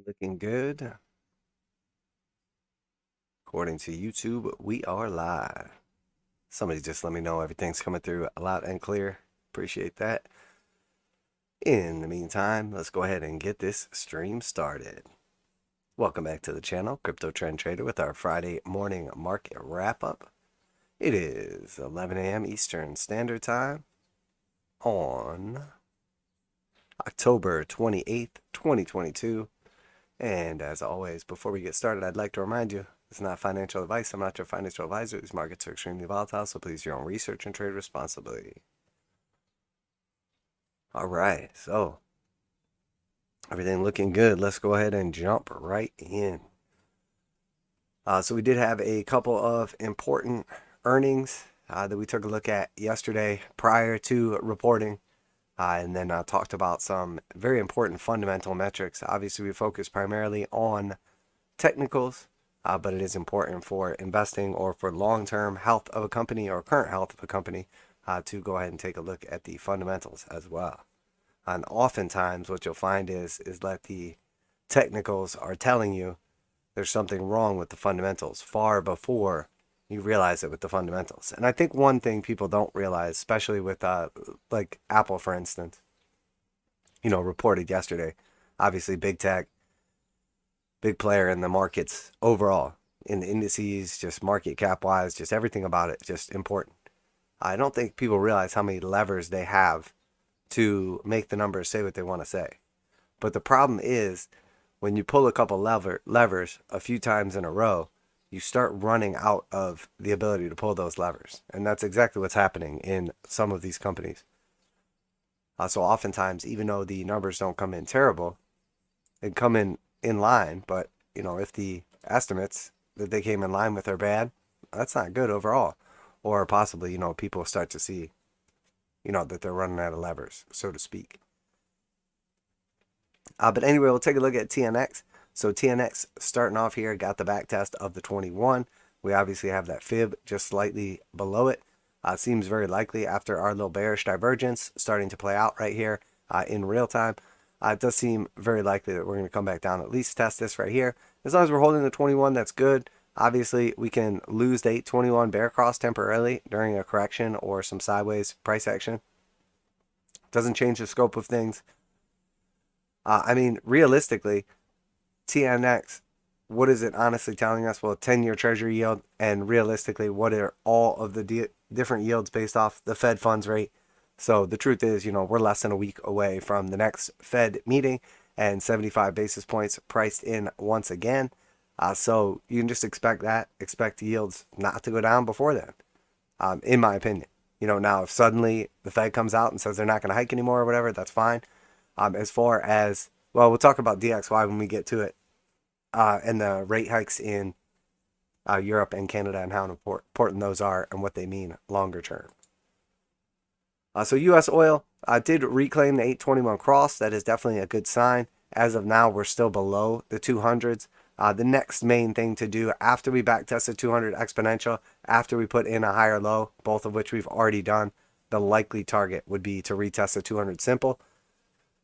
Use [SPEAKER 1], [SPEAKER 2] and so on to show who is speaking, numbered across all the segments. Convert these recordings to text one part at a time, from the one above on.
[SPEAKER 1] Looking good. According to YouTube, we are live. Somebody just let me know everything's coming through loud and clear. Appreciate that. In the meantime, let's go ahead and get this stream started. Welcome back to the channel, Crypto Trend Trader, with our Friday morning market wrap up. It is 11 a.m. Eastern Standard Time on October 28th, 2022. And as always, before we get started, I'd like to remind you, it's not financial advice. I'm not your financial advisor. These markets are extremely volatile, so please do your own research and trade responsibly. All right, so everything looking good. Let's go ahead and jump right in. So we did have a couple of important earnings that we took a look at yesterday prior to reporting. And then talked about some very important fundamental metrics. Obviously, we focus primarily on technicals, but it is important for investing or for long-term health of a company or current health of a company to go ahead and take a look at the fundamentals as well. And oftentimes what you'll find is that the technicals are telling you there's something wrong with the fundamentals far before you realize it with the fundamentals. And I think one thing people don't realize, especially with like Apple, for instance, reported yesterday, obviously big tech, big player in the markets overall, in the indices, just market cap wise, just everything about it, just important. I don't think people realize how many levers they have to make the numbers say what they want to say. But the problem is when you pull a couple levers a few times in a row, you start running out of the ability to pull those levers. And that's exactly what's happening in some of these companies. So oftentimes, even though the numbers don't come in terrible, they come in line. But, if the estimates that they came in line with are bad, that's not good overall. Or possibly, people start to see, that they're running out of levers, so to speak. But anyway, we'll take a look at TNX. So TNX starting off here, got the back test of the 21. We obviously have that fib just slightly below it. Seems very likely after our little bearish divergence starting to play out right here in real time. It does seem very likely that we're going to come back down, at least test this right here. As long as we're holding the 21, that's good. Obviously, we can lose the 821 bear cross temporarily during a correction or some sideways price action. Doesn't change the scope of things. Realistically, TNX, what is it honestly telling us? Well, 10-year treasury yield, and realistically, what are all of the different yields based off the Fed funds rate? So the truth is, we're less than a week away from the next Fed meeting and 75 basis points priced in once again. So you can just expect yields not to go down before then, in my opinion. Now if suddenly the Fed comes out and says they're not going to hike anymore or whatever, that's fine. As far as, well, we'll talk about DXY when we get to it, and the rate hikes in Europe and Canada and how important those are and what they mean longer term. So U.S. oil did reclaim the 821 cross. That is definitely a good sign. As of now, we're still below the 200s. The next main thing to do after we backtest the 200 exponential, after we put in a higher low, both of which we've already done, the likely target would be to retest the 200 simple.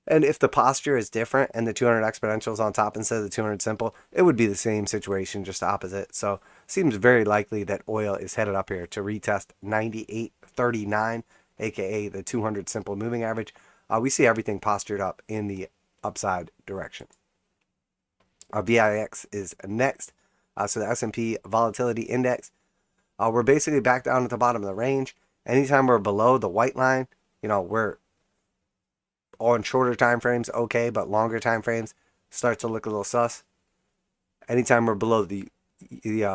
[SPEAKER 1] And if the posture is different and the 200 exponential is on top instead of the 200 simple, it would be the same situation, just opposite. So seems very likely that oil is headed up here to retest 98.39, aka the 200 simple moving average. We see everything postured up in the upside direction. VIX is next. So the S&P volatility index, we're basically back down at the bottom of the range. Anytime we're below the white line, we're on shorter time frames, okay, but longer time frames start to look a little sus. Anytime we're below the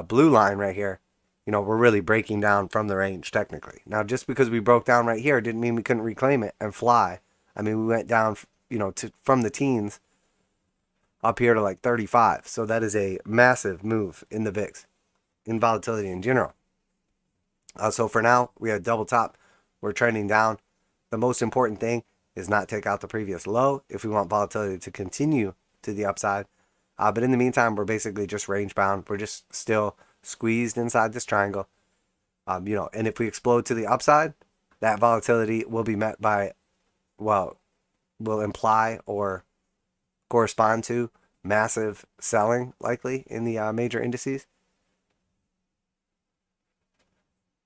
[SPEAKER 1] blue line right here, we're really breaking down from the range technically. Now, just because we broke down right here didn't mean we couldn't reclaim it and fly. We went down, from the teens up here to like 35. So that is a massive move in the VIX, in volatility in general. So for now, we have double top. We're trending down. The most important thing is not take out the previous low if we want volatility to continue to the upside. But in the meantime, we're basically just range bound. We're just still squeezed inside this triangle. And if we explode to the upside, that volatility will be met by, will imply or correspond to massive selling likely in the major indices.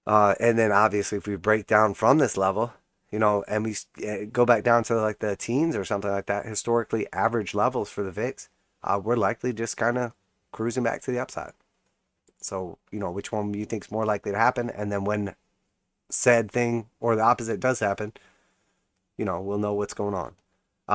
[SPEAKER 1] And then obviously if we break down from this level, you know, and we go back down to like the teens or something like that, historically average levels for the VIX, we're likely just kind of cruising back to the upside. So, you know, which one you think is more likely to happen? And then when said thing or the opposite does happen, you know, we'll know what's going on.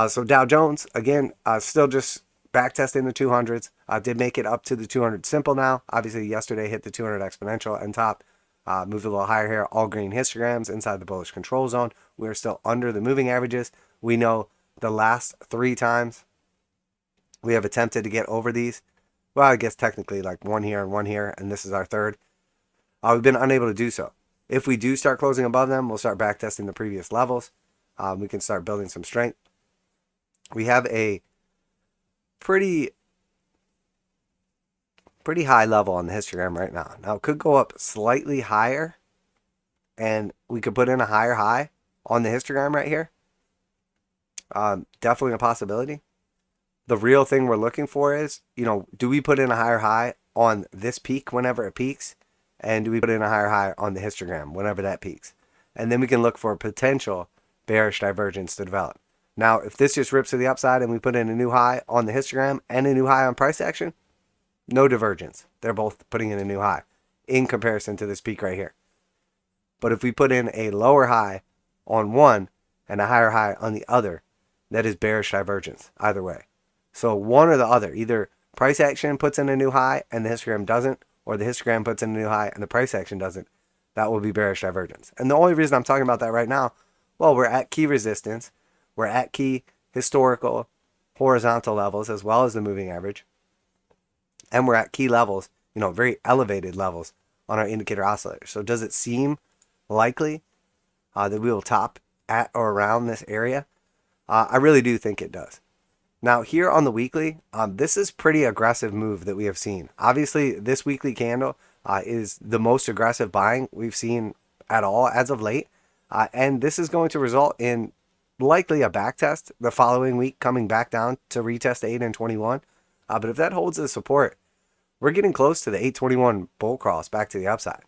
[SPEAKER 1] So Dow Jones, again, still just back testing the 200s. Did make it up to the 200 simple now. Obviously, yesterday hit the 200 exponential and top. Moved a little higher here. All green histograms inside the bullish control zone. We are still under the moving averages. We know the last 3 times we have attempted to get over these. Well, I guess technically like one here, and this is our third. We've been unable to do so. If we do start closing above them, we'll start back testing the previous levels. We can start building some strength. We have a pretty high level on the histogram right now. Now it could go up slightly higher and we could put in a higher high on the histogram right here. Definitely a possibility. The real thing we're looking for is, you know, do we put in a higher high on this peak whenever it peaks? And do we put in a higher high on the histogram whenever that peaks? And then we can look for a potential bearish divergence to develop. Now, if this just rips to the upside and we put in a new high on the histogram and a new high on price action, no divergence. They're both putting in a new high in comparison to this peak right here. But if we put in a lower high on one and a higher high on the other, that is bearish divergence either way. So one or the other, either price action puts in a new high and the histogram doesn't, or the histogram puts in a new high and the price action doesn't, that will be bearish divergence. And the only reason I'm talking about that right now, well, we're at key resistance. We're at key historical horizontal levels as well as the moving average. And we're at key levels, you know, very elevated levels on our indicator oscillator. So does it seem likely that we will top at or around this area? I really do think it does. Now here on the weekly, this is pretty aggressive move that we have seen. Obviously, this weekly candle is the most aggressive buying we've seen at all as of late. And this is going to result in likely a back test the following week, coming back down to retest the 8 and 21. But if that holds the support, we're getting close to the 821 bull cross back to the upside.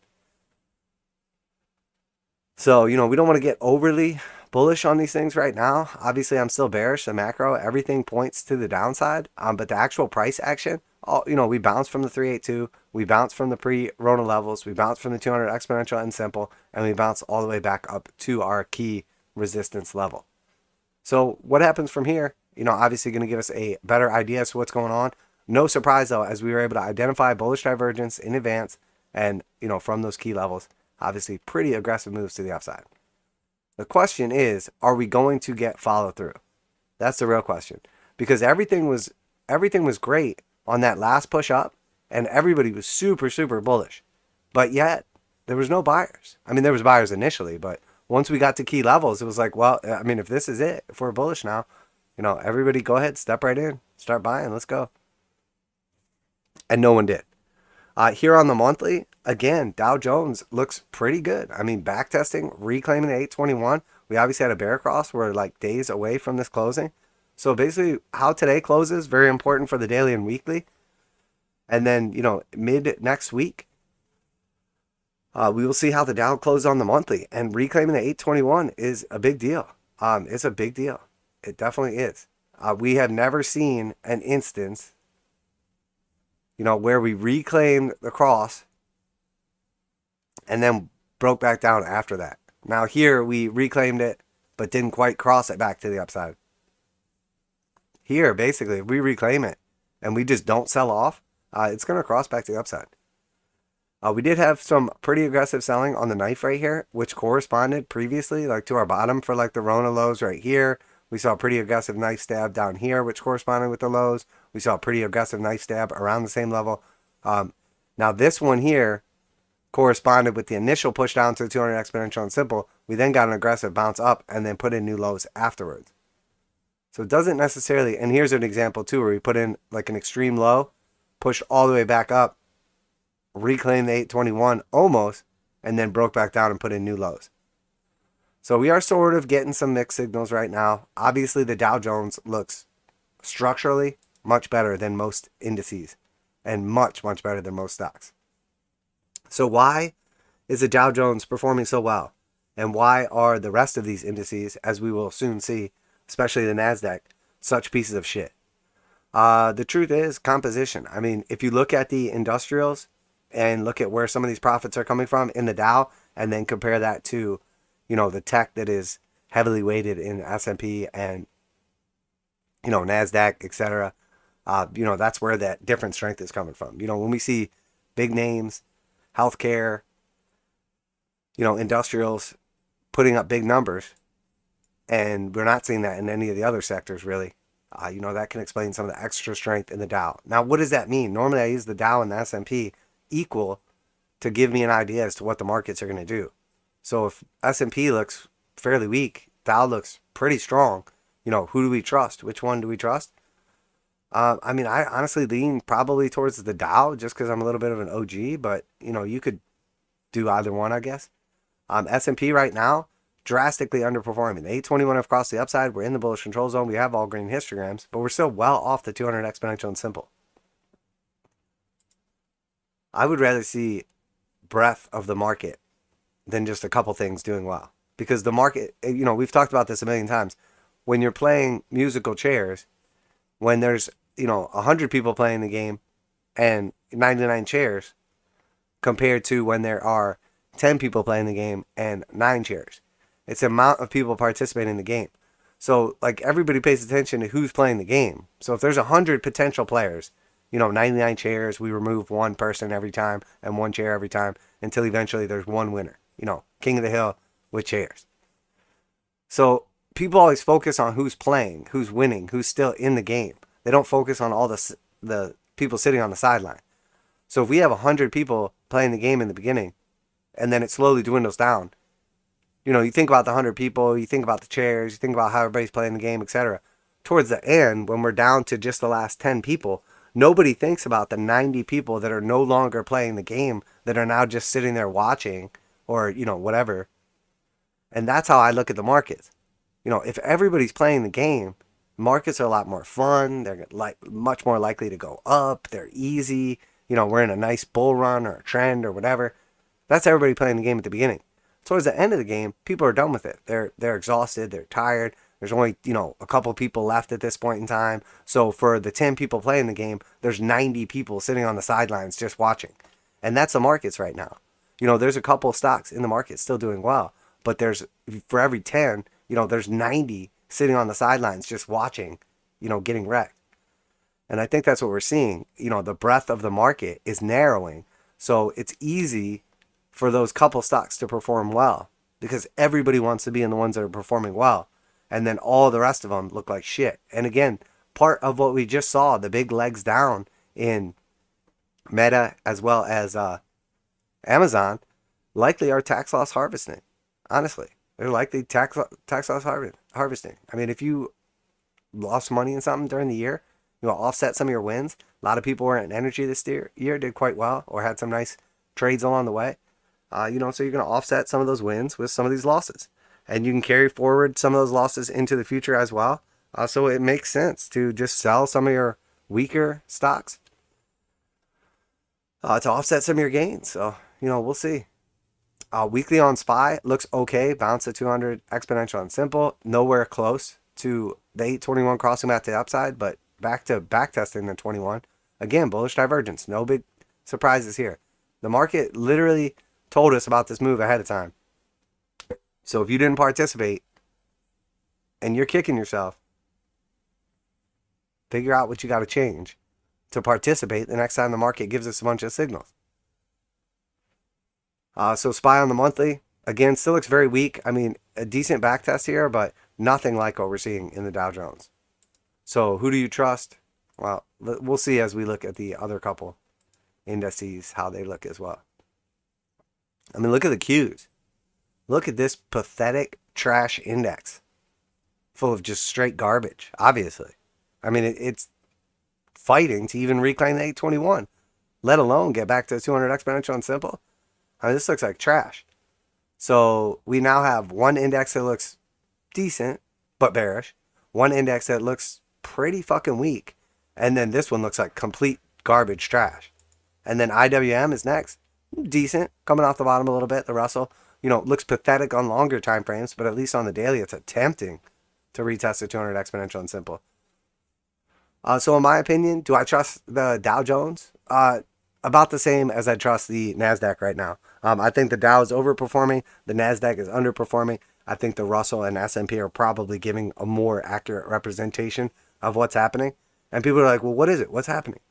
[SPEAKER 1] So, you know, we don't want to get overly bullish on these things right now. Obviously, I'm still bearish. The macro, everything points to the downside. But the actual price action, you know, we bounced from the 382. We bounced from the pre-Rona levels. We bounced from the 200 exponential and simple. And we bounced all the way back up to our key resistance level. So what happens from here, you know, obviously going to give us a better idea as to what's going on. No surprise, though, as we were able to identify bullish divergence in advance and, you know, from those key levels, obviously pretty aggressive moves to the upside. The question is, are we going to get follow through? That's the real question, because everything was great on that last push up and everybody was super, super bullish, but yet there was no buyers. I mean, there was buyers initially, but once we got to key levels, it was like, well, I mean, if this is it, if we're bullish now, you know, everybody go ahead, step right in, start buying, let's go. And no one did. Here on the monthly, again, Dow Jones looks pretty good. I mean, back testing, reclaiming the 821. We obviously had a bear cross. We're like days away from this closing. So basically, how today closes, very important for the daily and weekly. And then, you know, mid next week, we will see how the Dow closes on the monthly, and reclaiming the 821 is a big deal. It's a big deal. It definitely is. We have never seen an instance, you know, where we reclaimed the cross and then broke back down after that. Now here we reclaimed it, but didn't quite cross it back to the upside. Here, basically, if we reclaim it and we just don't sell off, it's going to cross back to the upside. We did have some pretty aggressive selling on the knife right here, which corresponded previously like to our bottom for like the Rona lows right here. We saw a pretty aggressive knife stab down here, which corresponded with the lows. We saw a pretty aggressive knife stab around the same level. Now this one here corresponded with the initial push down to the 200 exponential and simple. We then got an aggressive bounce up and then put in new lows afterwards. So it doesn't necessarily, and here's an example too, where we put in like an extreme low, pushed all the way back up, reclaimed the 821 almost, and then broke back down and put in new lows. So we are sort of getting some mixed signals right now. Obviously the Dow Jones looks structurally much better than most indices and much, much better than most stocks. So why is the Dow Jones performing so well? And why are the rest of these indices, as we will soon see, especially the NASDAQ, such pieces of shit? The truth is composition. I mean, if you look at the industrials and look at where some of these profits are coming from in the Dow, and then compare that to, the tech that is heavily weighted in S&P and, NASDAQ, etc., that's where that different strength is coming from. When we see big names, healthcare, industrials putting up big numbers, and we're not seeing that in any of the other sectors, really. That can explain some of the extra strength in the Dow. Now, what does that mean? Normally, I use the Dow and the S&P equal to give me an idea as to what the markets are going to do. So if S&P looks fairly weak, Dow looks pretty strong, who do we trust? Which one do we trust? I honestly lean probably towards the Dow just because I'm a little bit of an OG, but, you could do either one, I guess. S&P right now, drastically underperforming. The 821 have crossed the upside. We're in the bullish control zone. We have all green histograms, but we're still well off the 200 exponential and simple. I would rather see breadth of the market than just a couple things doing well. Because the market, we've talked about this a million times. When you're playing musical chairs, when there's, 100 people playing the game and 99 chairs, compared to when there are 10 people playing the game and 9 chairs. It's the amount of people participating in the game. So, everybody pays attention to who's playing the game. So if there's 100 potential players, 99 chairs, we remove one person every time and one chair every time until eventually there's one winner. King of the hill with chairs. So people always focus on who's playing, who's winning, who's still in the game. They don't focus on all the people sitting on the sideline. So if we have 100 people playing the game in the beginning, and then it slowly dwindles down, you think about the 100 people, you think about the chairs, you think about how everybody's playing the game, etc. Towards the end, when we're down to just the last 10 people, nobody thinks about the 90 people that are no longer playing the game, that are now just sitting there watching, or, whatever. And that's how I look at the markets. If everybody's playing the game, markets are a lot more fun. They're much more likely to go up. They're easy. We're in a nice bull run or a trend or whatever. That's everybody playing the game at the beginning. Towards the end of the game, people are done with it. They're exhausted. They're tired. There's only, a couple people left at this point in time. So for the 10 people playing the game, there's 90 people sitting on the sidelines just watching. And that's the markets right now. There's a couple of stocks in the market still doing well. But for every 10, there's 90 sitting on the sidelines just watching, getting wrecked. And I think that's what we're seeing. The breadth of the market is narrowing. So it's easy for those couple stocks to perform well because everybody wants to be in the ones that are performing well. And then all the rest of them look like shit. And again, part of what we just saw, the big legs down in Meta as well as Amazon, likely are tax loss harvesting. Honestly, they're likely tax loss harvesting. I mean, if you lost money in something during the year, offset some of your wins. A lot of people were in energy this year, did quite well, or had some nice trades along the way. So you're going to offset some of those wins with some of these losses. And you can carry forward some of those losses into the future as well. So it makes sense to just sell some of your weaker stocks to offset some of your gains. So, we'll see. Weekly on SPY looks okay. Bounce to 200 exponential and simple. Nowhere close to the 821 crossing back to the upside, but back to back testing the 21. Again, bullish divergence. No big surprises here. The market literally told us about this move ahead of time. So if you didn't participate and you're kicking yourself, figure out what you got to change to participate the next time the market gives us a bunch of signals. So SPY on the monthly, again, still looks very weak. I mean, a decent back test here, but nothing like what we're seeing in the Dow Jones. So who do you trust? Well, we'll see as we look at the other couple indices, how they look as well. I mean, look at the Qs. Look at this pathetic trash index full of just straight garbage, obviously. I mean, it's fighting to even reclaim the 821, let alone get back to 200 exponential and simple. I mean, this looks like trash. So we now have one index that looks decent, but bearish. One index that looks pretty fucking weak. And then this one looks like complete garbage trash. And then IWM is next. Decent, coming off the bottom a little bit. The Russell, looks pathetic on longer time frames, but at least on the daily, it's attempting to retest the 200 exponential and simple. So in my opinion, do I trust the Dow Jones? About the same as I trust the NASDAQ right now. I think the Dow is overperforming. The NASDAQ is underperforming. I think the Russell and S&P are probably giving a more accurate representation of what's happening. And people are like, well, what is it? What's happening?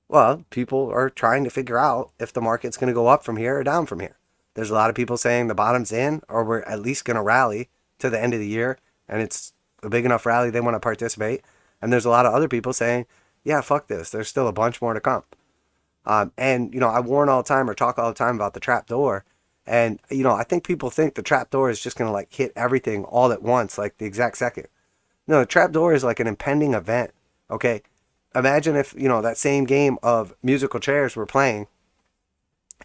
[SPEAKER 1] Well, people are trying to figure out if the market's going to go up from here or down from here. There's a lot of people saying the bottom's in, or we're at least going to rally to the end of the year, and it's a big enough rally they want to participate. And there's a lot of other people saying, yeah, fuck this. There's still a bunch more to come. And I warn all the time or talk all the time about the trap door. And, I think people think the trap door is just going to like hit everything all at once, like the exact second. No, the trap door is like an impending event. Okay. Imagine if, that same game of musical chairs we're playing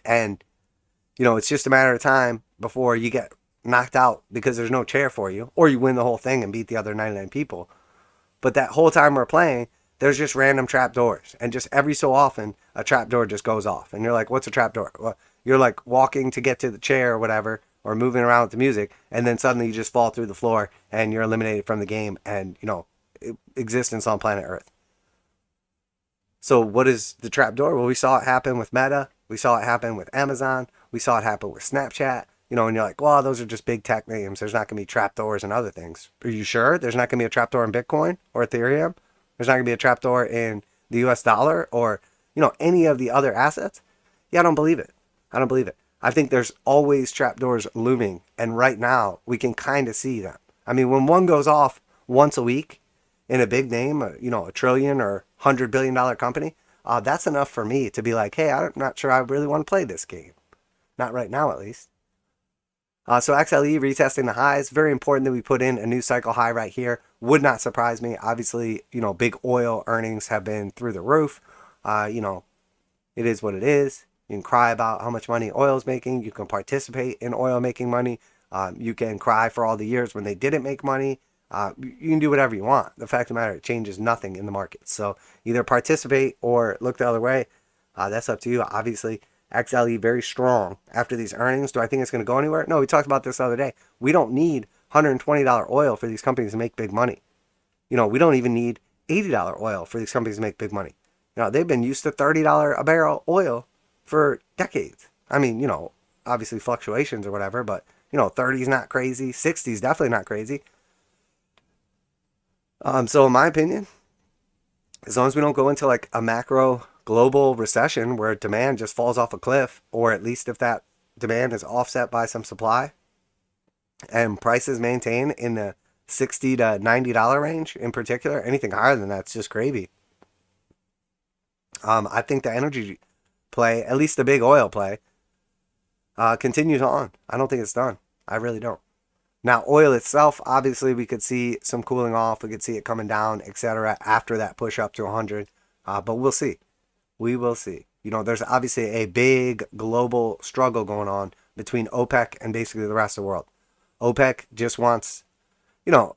[SPEAKER 1] and, it's just a matter of time before you get knocked out because there's no chair for you, or you win the whole thing and beat the other 99 people. But that whole time we're playing, there's just random trap doors, and just every so often a trap door just goes off, and you're like, what's a trap door? Well, you're like walking to get to the chair or whatever, or moving around with the music, and then suddenly you just fall through the floor and you're eliminated from the game and existence on planet Earth. So what is the trap door? Well, we saw it happen with Meta, we saw it happen with Amazon, we saw it happen with Snapchat. And you're like, well, those are just big tech names. There's not going to be trapdoors and other things. Are you sure there's not going to be a trapdoor in Bitcoin or Ethereum? There's not going to be a trapdoor in the US dollar or, any of the other assets? Yeah, I don't believe it. I don't believe it. I think there's always trapdoors looming. And right now, we can kind of see them. I mean, when one goes off once a week in a big name, a trillion or $100 billion company, that's enough for me to be like, hey, I'm not sure I really want to play this game. Not right now, at least. So XLE retesting the highs. Very important that we put in a new cycle high right here. Would not surprise me. Obviously, big oil earnings have been through the roof. It is what it is. You can cry about how much money oil is making. You can participate in oil making money. You can cry for all the years when they didn't make money. You can do whatever you want. The fact of the matter, it changes nothing in the market. So either participate or look the other way. That's up to you. Obviously, XLE very strong after these earnings. Do I think it's going to go anywhere? No, we talked about this the other day. We don't need $120 oil for these companies to make big money. We don't even need $80 oil for these companies to make big money. They've been used to $30 a barrel oil for decades. I mean, obviously fluctuations or whatever, but 30 is not crazy. 60 is definitely not crazy. So in my opinion, as long as we don't go into like a macro global recession where demand just falls off a cliff, or at least if that demand is offset by some supply and prices maintain in the $60 to $90 range in particular, anything higher than that's just gravy. I think the energy play, at least the big oil play, continues on. I don't think it's done. I really don't. Now, oil itself, obviously, we could see some cooling off. We could see it coming down, etc. after that push up to 100. But we'll see. We will see. There's obviously a big global struggle going on between OPEC and basically the rest of the world. OPEC just wants, I don't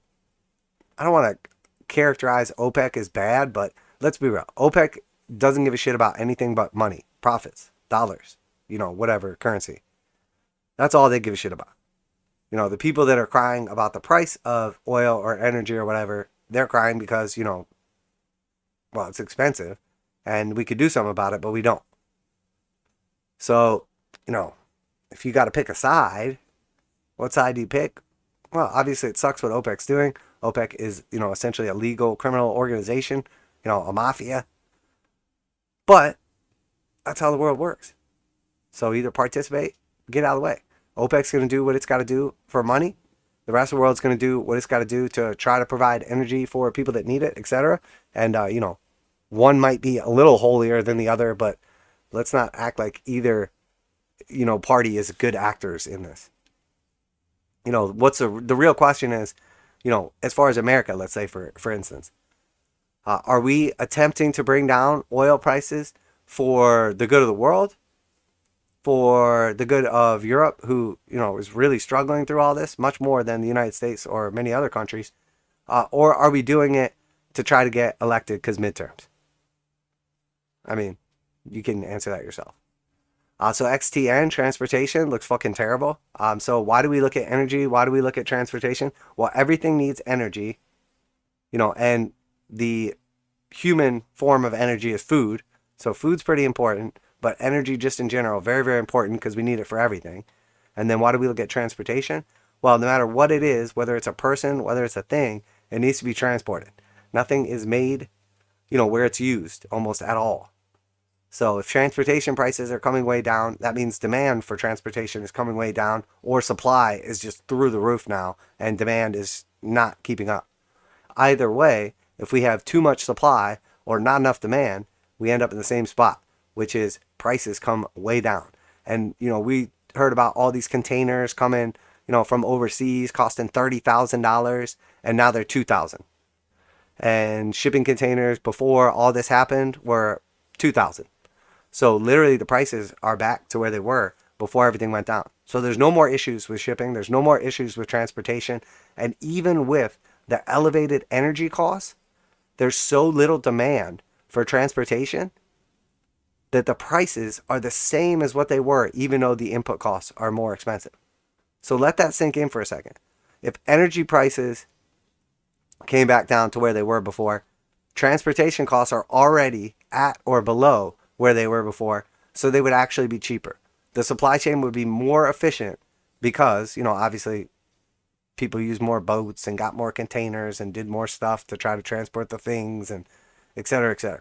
[SPEAKER 1] want to characterize OPEC as bad, but let's be real. OPEC doesn't give a shit about anything but money, profits, dollars, whatever currency. That's all they give a shit about. The people that are crying about the price of oil or energy or whatever, they're crying because, it's expensive and we could do something about it, but we don't. So, if you got to pick a side, what side do you pick? Well, obviously it sucks what OPEC's doing. OPEC is, essentially a legal criminal organization, a mafia. But that's how the world works. So either participate, get out of the way. OPEC's going to do what it's got to do for money. The rest of the world's going to do what it's got to do to try to provide energy for people that need it, etc. And, one might be a little holier than the other, but let's not act like either, party is good actors in this. What's the real question is, as far as America, let's say, for instance, are we attempting to bring down oil prices for the good of the world? For the good of Europe, who, is really struggling through all this, much more than the United States or many other countries? Or are we doing it to try to get elected because midterms? I mean, you can answer that yourself. So XTN, transportation, looks fucking terrible. So why do we look at energy? Why do we look at transportation? Well, everything needs energy, you know, and the human form of energy is food. So food's pretty important, but energy just in general, very, very important because we need it for everything. And then why do we look at transportation? Well, no matter what it is, whether it's a person, whether it's a thing, it needs to be transported. Nothing is made, you know, where it's used almost at all. So if transportation prices are coming way down, that means demand for transportation is coming way down, or supply is just through the roof now and demand is not keeping up. Either way, if we have too much supply or not enough demand, we end up in the same spot, which is prices come way down. And, you know, we heard about all these containers coming, you know, from overseas costing $30,000 and now they're $2,000. And shipping containers before all this happened were $2,000. So literally the prices are back to where they were before everything went down. So there's no more issues with shipping. There's no more issues with transportation. And even with the elevated energy costs, there's so little demand for transportation that the prices are the same as what they were, even though the input costs are more expensive. So let that sink in for a second. If energy prices came back down to where they were before, transportation costs are already at or below where they were before, so they would actually be cheaper. The supply chain would be more efficient because, you know, obviously people used more boats and got more containers and did more stuff to try to transport the things and et cetera, et cetera.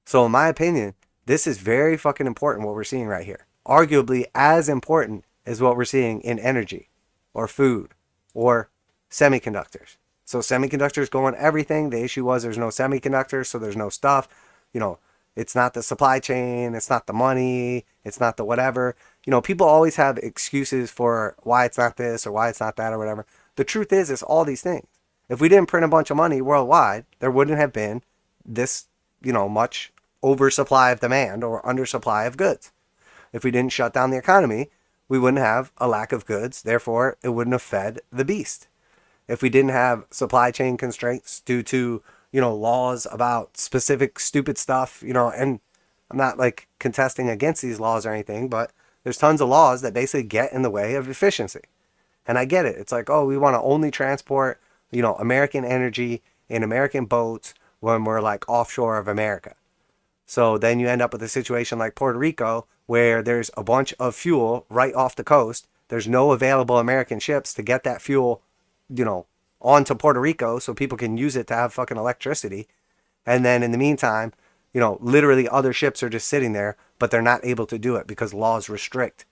[SPEAKER 1] So in my opinion, this is very fucking important what we're seeing right here. Arguably as important as what we're seeing in energy or food or semiconductors. So semiconductors go on everything. The issue was there's no semiconductors, so there's no stuff. You know, it's not the supply chain, it's not the money, it's not the whatever. You know, people always have excuses for why it's not this or why it's not that or whatever. The truth is, it's all these things. If we didn't print a bunch of money worldwide, there wouldn't have been this, you know, much oversupply of demand or undersupply of goods. If we didn't shut down the economy, we wouldn't have a lack of goods. Therefore, it wouldn't have fed the beast. If we didn't have supply chain constraints due to, you know, laws about specific stupid stuff, you know, and I'm not like contesting against these laws or anything, but there's tons of laws that basically get in the way of efficiency. And I get it. It's like, oh, we want to only transport, you know, American energy in American boats when we're like offshore of America. So then you end up with a situation like Puerto Rico where there's a bunch of fuel right off the coast. There's no available American ships to get that fuel, you know, onto Puerto Rico so people can use it to have fucking electricity. And then in the meantime, you know, literally other ships are just sitting there, but they're not able to do it because laws restrict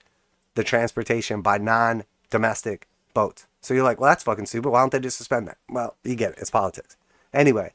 [SPEAKER 1] the transportation by non-domestic boats. So you're like, well, that's fucking stupid. Why don't they just suspend that? Well, you get it. It's politics. Anyway,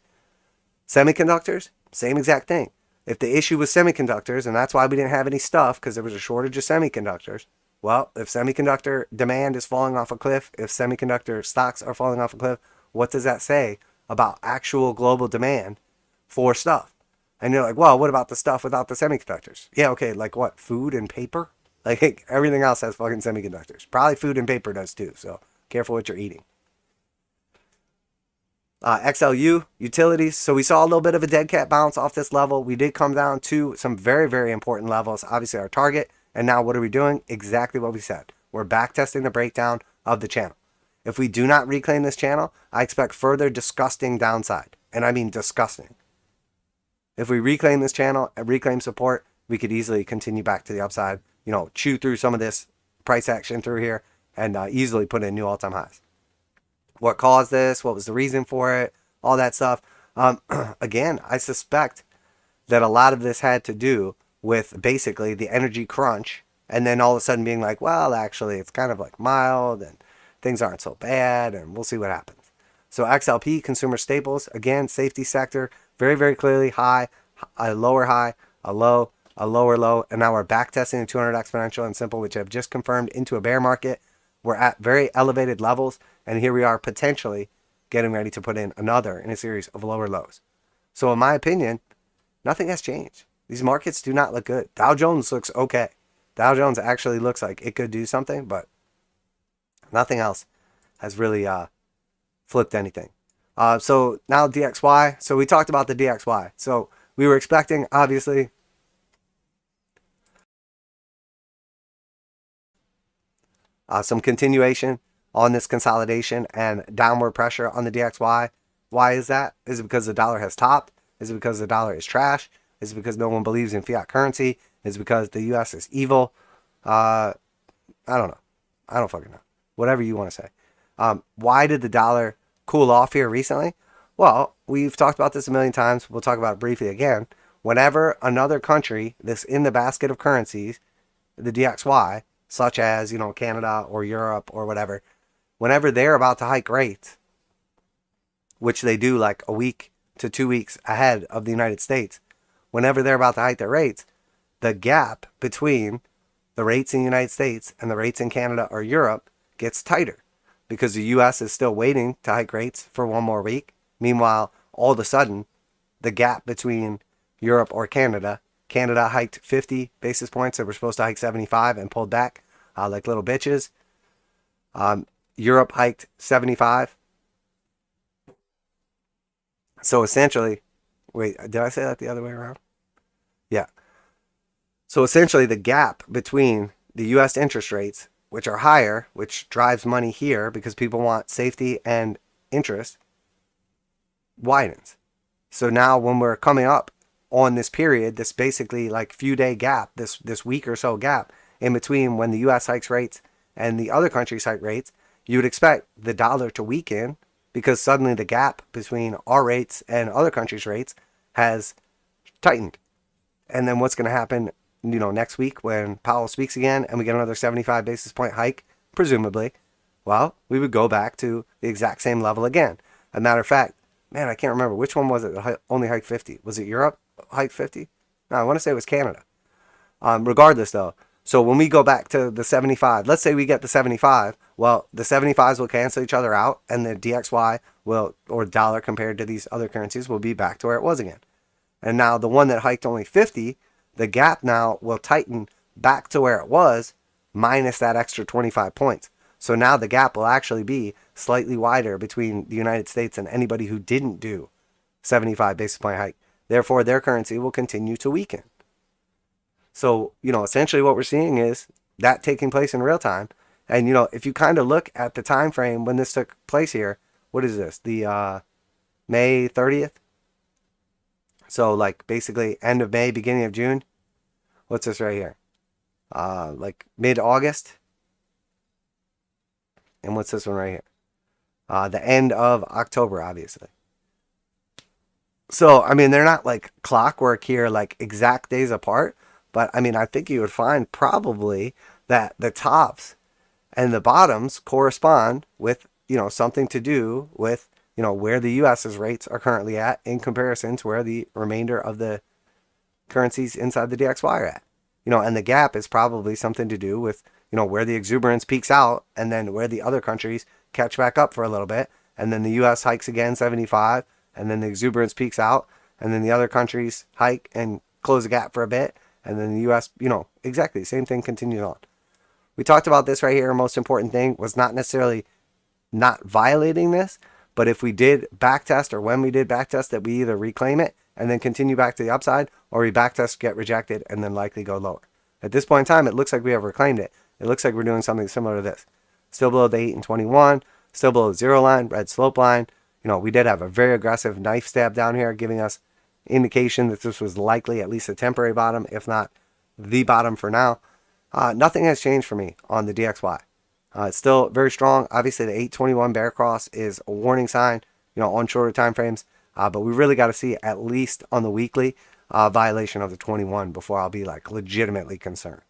[SPEAKER 1] semiconductors, same exact thing. If the issue was semiconductors, and that's why we didn't have any stuff because there was a shortage of semiconductors, well, if semiconductor demand is falling off a cliff, if semiconductor stocks are falling off a cliff, what does that say about actual global demand for stuff? And you're like, well, what about the stuff without the semiconductors? Yeah, okay, like what? Food and paper? Like everything else has fucking semiconductors. Probably food and paper does too, so careful what you're eating. XLU, utilities. So we saw a little bit of a dead cat bounce off this level. We did come down to some very, very important levels. Obviously our target. And now what are we doing? Exactly what we said. We're back testing the breakdown of the channel. If we do not reclaim this channel, I expect further disgusting downside. And I mean disgusting. If we reclaim this channel and reclaim support, we could easily continue back to the upside. You know, chew through some of this price action through here and easily put in new all-time highs. What caused this? What was the reason for it? All that stuff. Again, I suspect that a lot of this had to do with basically the energy crunch and then all of a sudden being like, well, actually, it's kind of like mild and things aren't so bad and we'll see what happens. So XLP, consumer staples, again, safety sector, very, very clearly high, a lower high, a low, a lower low, and now we're back testing the 200 exponential and simple, which have just confirmed into a bear market. We're at very elevated levels, and here we are potentially getting ready to put in another in a series of lower lows. So in my opinion, nothing has changed. These markets do not look good. Dow Jones looks okay. Dow Jones actually looks like it could do something, but nothing else has really flipped anything. So now DXY. So we talked about the DXY. So we were expecting, obviously, some continuation on this consolidation and downward pressure on the DXY. Why is that? Is it because the dollar has topped? Is it because the dollar is trash? Is it because no one believes in fiat currency? Is it because the US is evil? I don't know. I don't fucking know. Whatever you want to say. Why did the dollar cool off here recently? Well, we've talked about this a million times. We'll talk about it briefly again. Whenever another country that's in the basket of currencies, the DXY, such as, Canada or Europe or whatever, whenever they're about to hike rates, which they do like a week to 2 weeks ahead of the United States, whenever they're about to hike their rates, the gap between the rates in the United States and the rates in Canada or Europe gets tighter because the US is still waiting to hike rates for one more week. Meanwhile, all of a sudden, the gap between Europe or Canada hiked 50 basis points. They were supposed to hike 75 and pulled back like little bitches. Europe hiked 75. So essentially, wait, did I say that the other way around? Yeah. So essentially, the gap between the US interest rates, which are higher, which drives money here because people want safety and interest, widens. So now when we're coming up on this period, this basically like few day gap, this week or so gap in between when the US hikes rates and the other countries hike rates, you would expect the dollar to weaken because suddenly the gap between our rates and other countries' rates has tightened. And then what's going to happen, next week when Powell speaks again and we get another 75 basis point hike, presumably, well, we would go back to the exact same level again. As a matter of fact, man, I can't remember. Which one was it that only hiked 50? Was it Europe hiked 50? No, I want to say it was Canada. Regardless, though, so when we go back to the 75, let's say we get the 75, well, the 75s will cancel each other out, and the DXY will, or dollar compared to these other currencies, will be back to where it was again. And now the one that hiked only 50, the gap now will tighten back to where it was, minus that extra 25 points. So now the gap will actually be slightly wider between the United States and anybody who didn't do 75 basis point hike. Therefore, their currency will continue to weaken. So, essentially what we're seeing is that taking place in real time. And, if you kind of look at the time frame when this took place here, what is this? The May 30th? So, like, basically end of May, beginning of June. What's this right here? Like mid-August. And what's this one right here? The end of October, obviously. So, I mean, they're not like clockwork here, like exact days apart. But, I mean, I think you would find probably that the tops and the bottoms correspond with, something to do with, where the US's rates are currently at in comparison to where the remainder of the currencies inside the DXY are at. And the gap is probably something to do with, where the exuberance peaks out and then where the other countries catch back up for a little bit. And then the US hikes again 75 and then the exuberance peaks out and then the other countries hike and close the gap for a bit. And then the US, exactly the same thing continues on. We talked about this right here. Most important thing was not necessarily not violating this, but if we did backtest or when we did backtest that we either reclaim it and then continue back to the upside or we backtest, get rejected, and then likely go lower. At this point in time, it looks like we have reclaimed it. It looks like we're doing something similar to this. Still below the 8 and 21, still below the 0 line, red slope line. We did have a very aggressive knife stab down here, giving us indication that this was likely at least a temporary bottom, if not the bottom for now. Nothing has changed for me on the DXY. It's still very strong. Obviously, the 821 bear cross is a warning sign, on shorter time frames. But we really got to see at least on the weekly violation of the 21 before I'll be like legitimately concerned.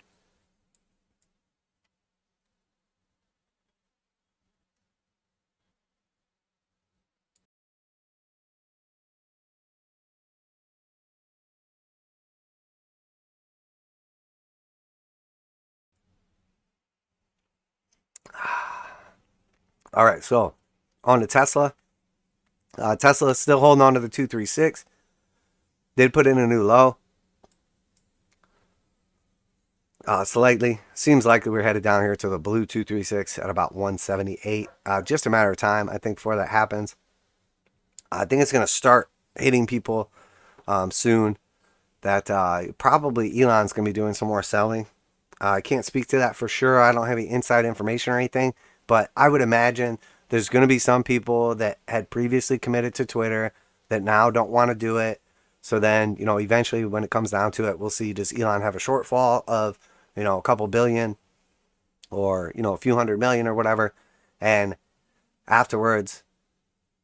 [SPEAKER 1] All right, so on to Tesla. Tesla is still holding on to the 236. Did put in a new low. Slightly. Seems likely we're headed down here to the blue 236 at about 178. Just a matter of time, I think, before that happens. I think it's going to start hitting people soon. That probably Elon's going to be doing some more selling. I can't speak to that for sure. I don't have any inside information or anything, but I would imagine there's going to be some people that had previously committed to Twitter that now don't want to do it. So then, eventually when it comes down to it, we'll see, does Elon have a shortfall of, a couple billion or, a few hundred million or whatever. And afterwards,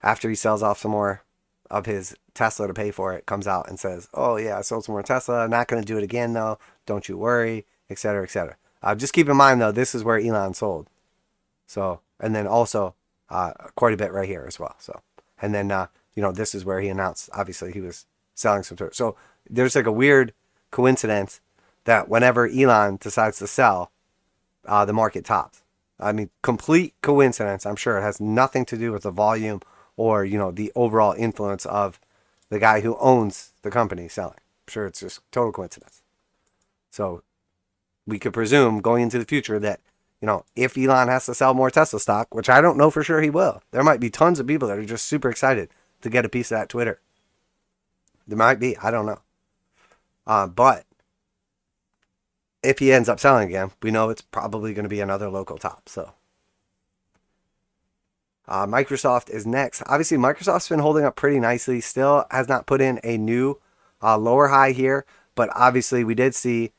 [SPEAKER 1] after he sells off some more of his Tesla to pay for it, comes out and says, oh yeah, I sold some more Tesla. Not going to do it again though. Don't you worry, etc., etc. Just keep in mind though, this is where Elon sold. So, and then also quite a bit right here as well. So, and then, this is where he announced, obviously he was selling some Twitter. So there's like a weird coincidence that whenever Elon decides to sell, the market tops. I mean, complete coincidence. I'm sure it has nothing to do with the volume or, the overall influence of the guy who owns the company selling. I'm sure it's just total coincidence. So we could presume going into the future that, if Elon has to sell more Tesla stock, which I don't know for sure he will, there might be tons of people that are just super excited to get a piece of that Twitter. There might be. I don't know. But if he ends up selling again, we know it's probably going to be another local top. So Microsoft is next. Obviously, Microsoft's been holding up pretty nicely. Still has not put in a new lower high here. But obviously, we did see,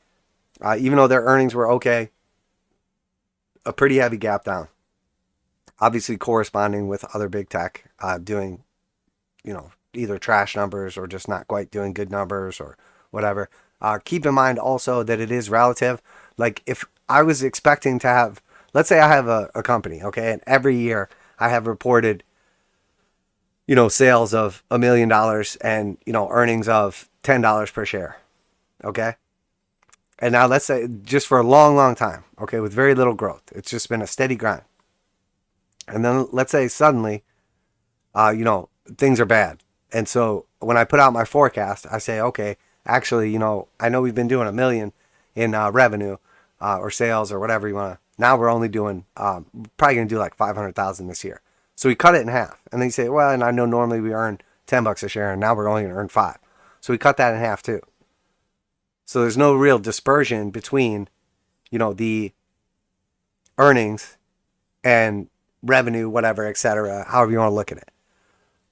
[SPEAKER 1] even though their earnings were okay, a pretty heavy gap down. Obviously, corresponding with other big tech doing, either trash numbers or just not quite doing good numbers or whatever. Keep in mind also that it is relative. Like if I was expecting to have, let's say I have a company, okay, and every year I have reported, sales of $1 million and, earnings of $10 per share, okay? And now let's say just for a long, long time, okay, with very little growth. It's just been a steady grind. And then let's say suddenly, things are bad. And so when I put out my forecast, I say, okay, actually, I know we've been doing $1 million in revenue or sales or whatever you want to. Now we're only doing, probably going to do like 500,000 this year. So we cut it in half. And then you say, well, and I know normally we earn $10 a share and now we're only going to earn 5. So we cut that in half too. So there's no real dispersion between, the earnings and revenue, whatever, etc., however you want to look at it.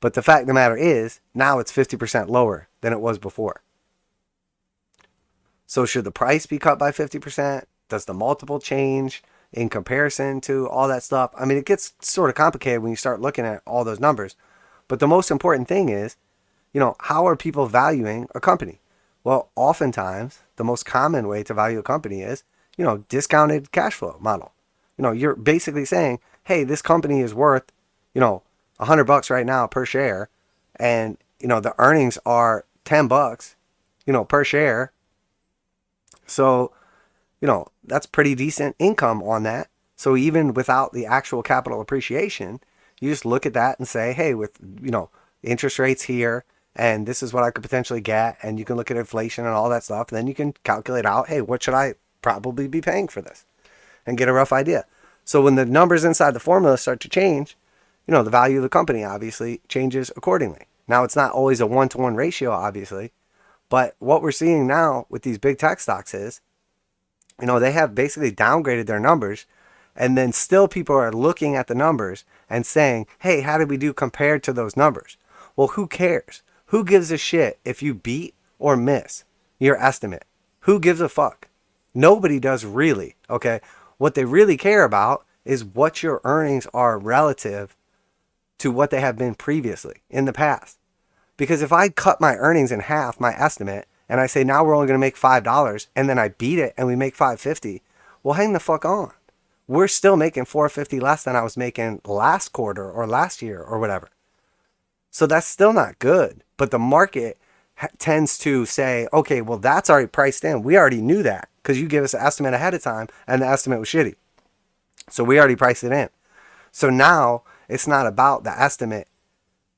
[SPEAKER 1] But the fact of the matter is, now it's 50% lower than it was before. So should the price be cut by 50%? Does the multiple change in comparison to all that stuff? I mean, it gets sort of complicated when you start looking at all those numbers. But the most important thing is, how are people valuing a company? Well, oftentimes, the most common way to value a company is, discounted cash flow model. You're basically saying, hey, this company is worth, $100 right now per share. And, the earnings are $10, per share. So, that's pretty decent income on that. So even without the actual capital appreciation, you just look at that and say, hey, with, interest rates here, and this is what I could potentially get. And you can look at inflation and all that stuff. And then you can calculate out, hey, what should I probably be paying for this? And get a rough idea. So when the numbers inside the formula start to change, the value of the company obviously changes accordingly. Now, it's not always a 1-to-1 ratio, obviously. But what we're seeing now with these big tech stocks is, they have basically downgraded their numbers. And then still people are looking at the numbers and saying, hey, how did we do compared to those numbers? Well, who cares? Who gives a shit if you beat or miss your estimate? Who gives a fuck? Nobody does really, okay? What they really care about is what your earnings are relative to what they have been previously in the past. Because if I cut my earnings in half, my estimate, and I say now we're only going to make $5, and then I beat it and we make $5.50, well, hang the fuck on. We're still making $4.50 less than I was making last quarter or last year or whatever. So that's still not good. But the market tends to say, okay, well, that's already priced in. We already knew that because you gave us an estimate ahead of time and the estimate was shitty. So we already priced it in. So now it's not about the estimate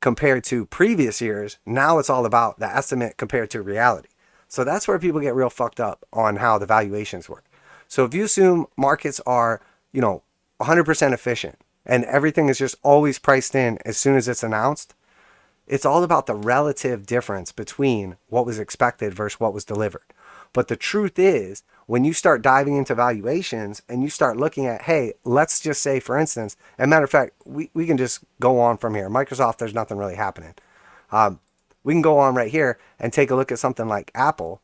[SPEAKER 1] compared to previous years. Now it's all about the estimate compared to reality. So that's where people get real fucked up on how the valuations work. So if you assume markets are, 100% efficient and everything is just always priced in as soon as it's announced, It's all about the relative difference between what was expected versus what was delivered. But the truth is, when you start diving into valuations and you start looking at, hey, let's just say, for instance, and matter of fact, we can just go on from here. Microsoft, there's nothing really happening. We can go on right here and take a look at something like Apple.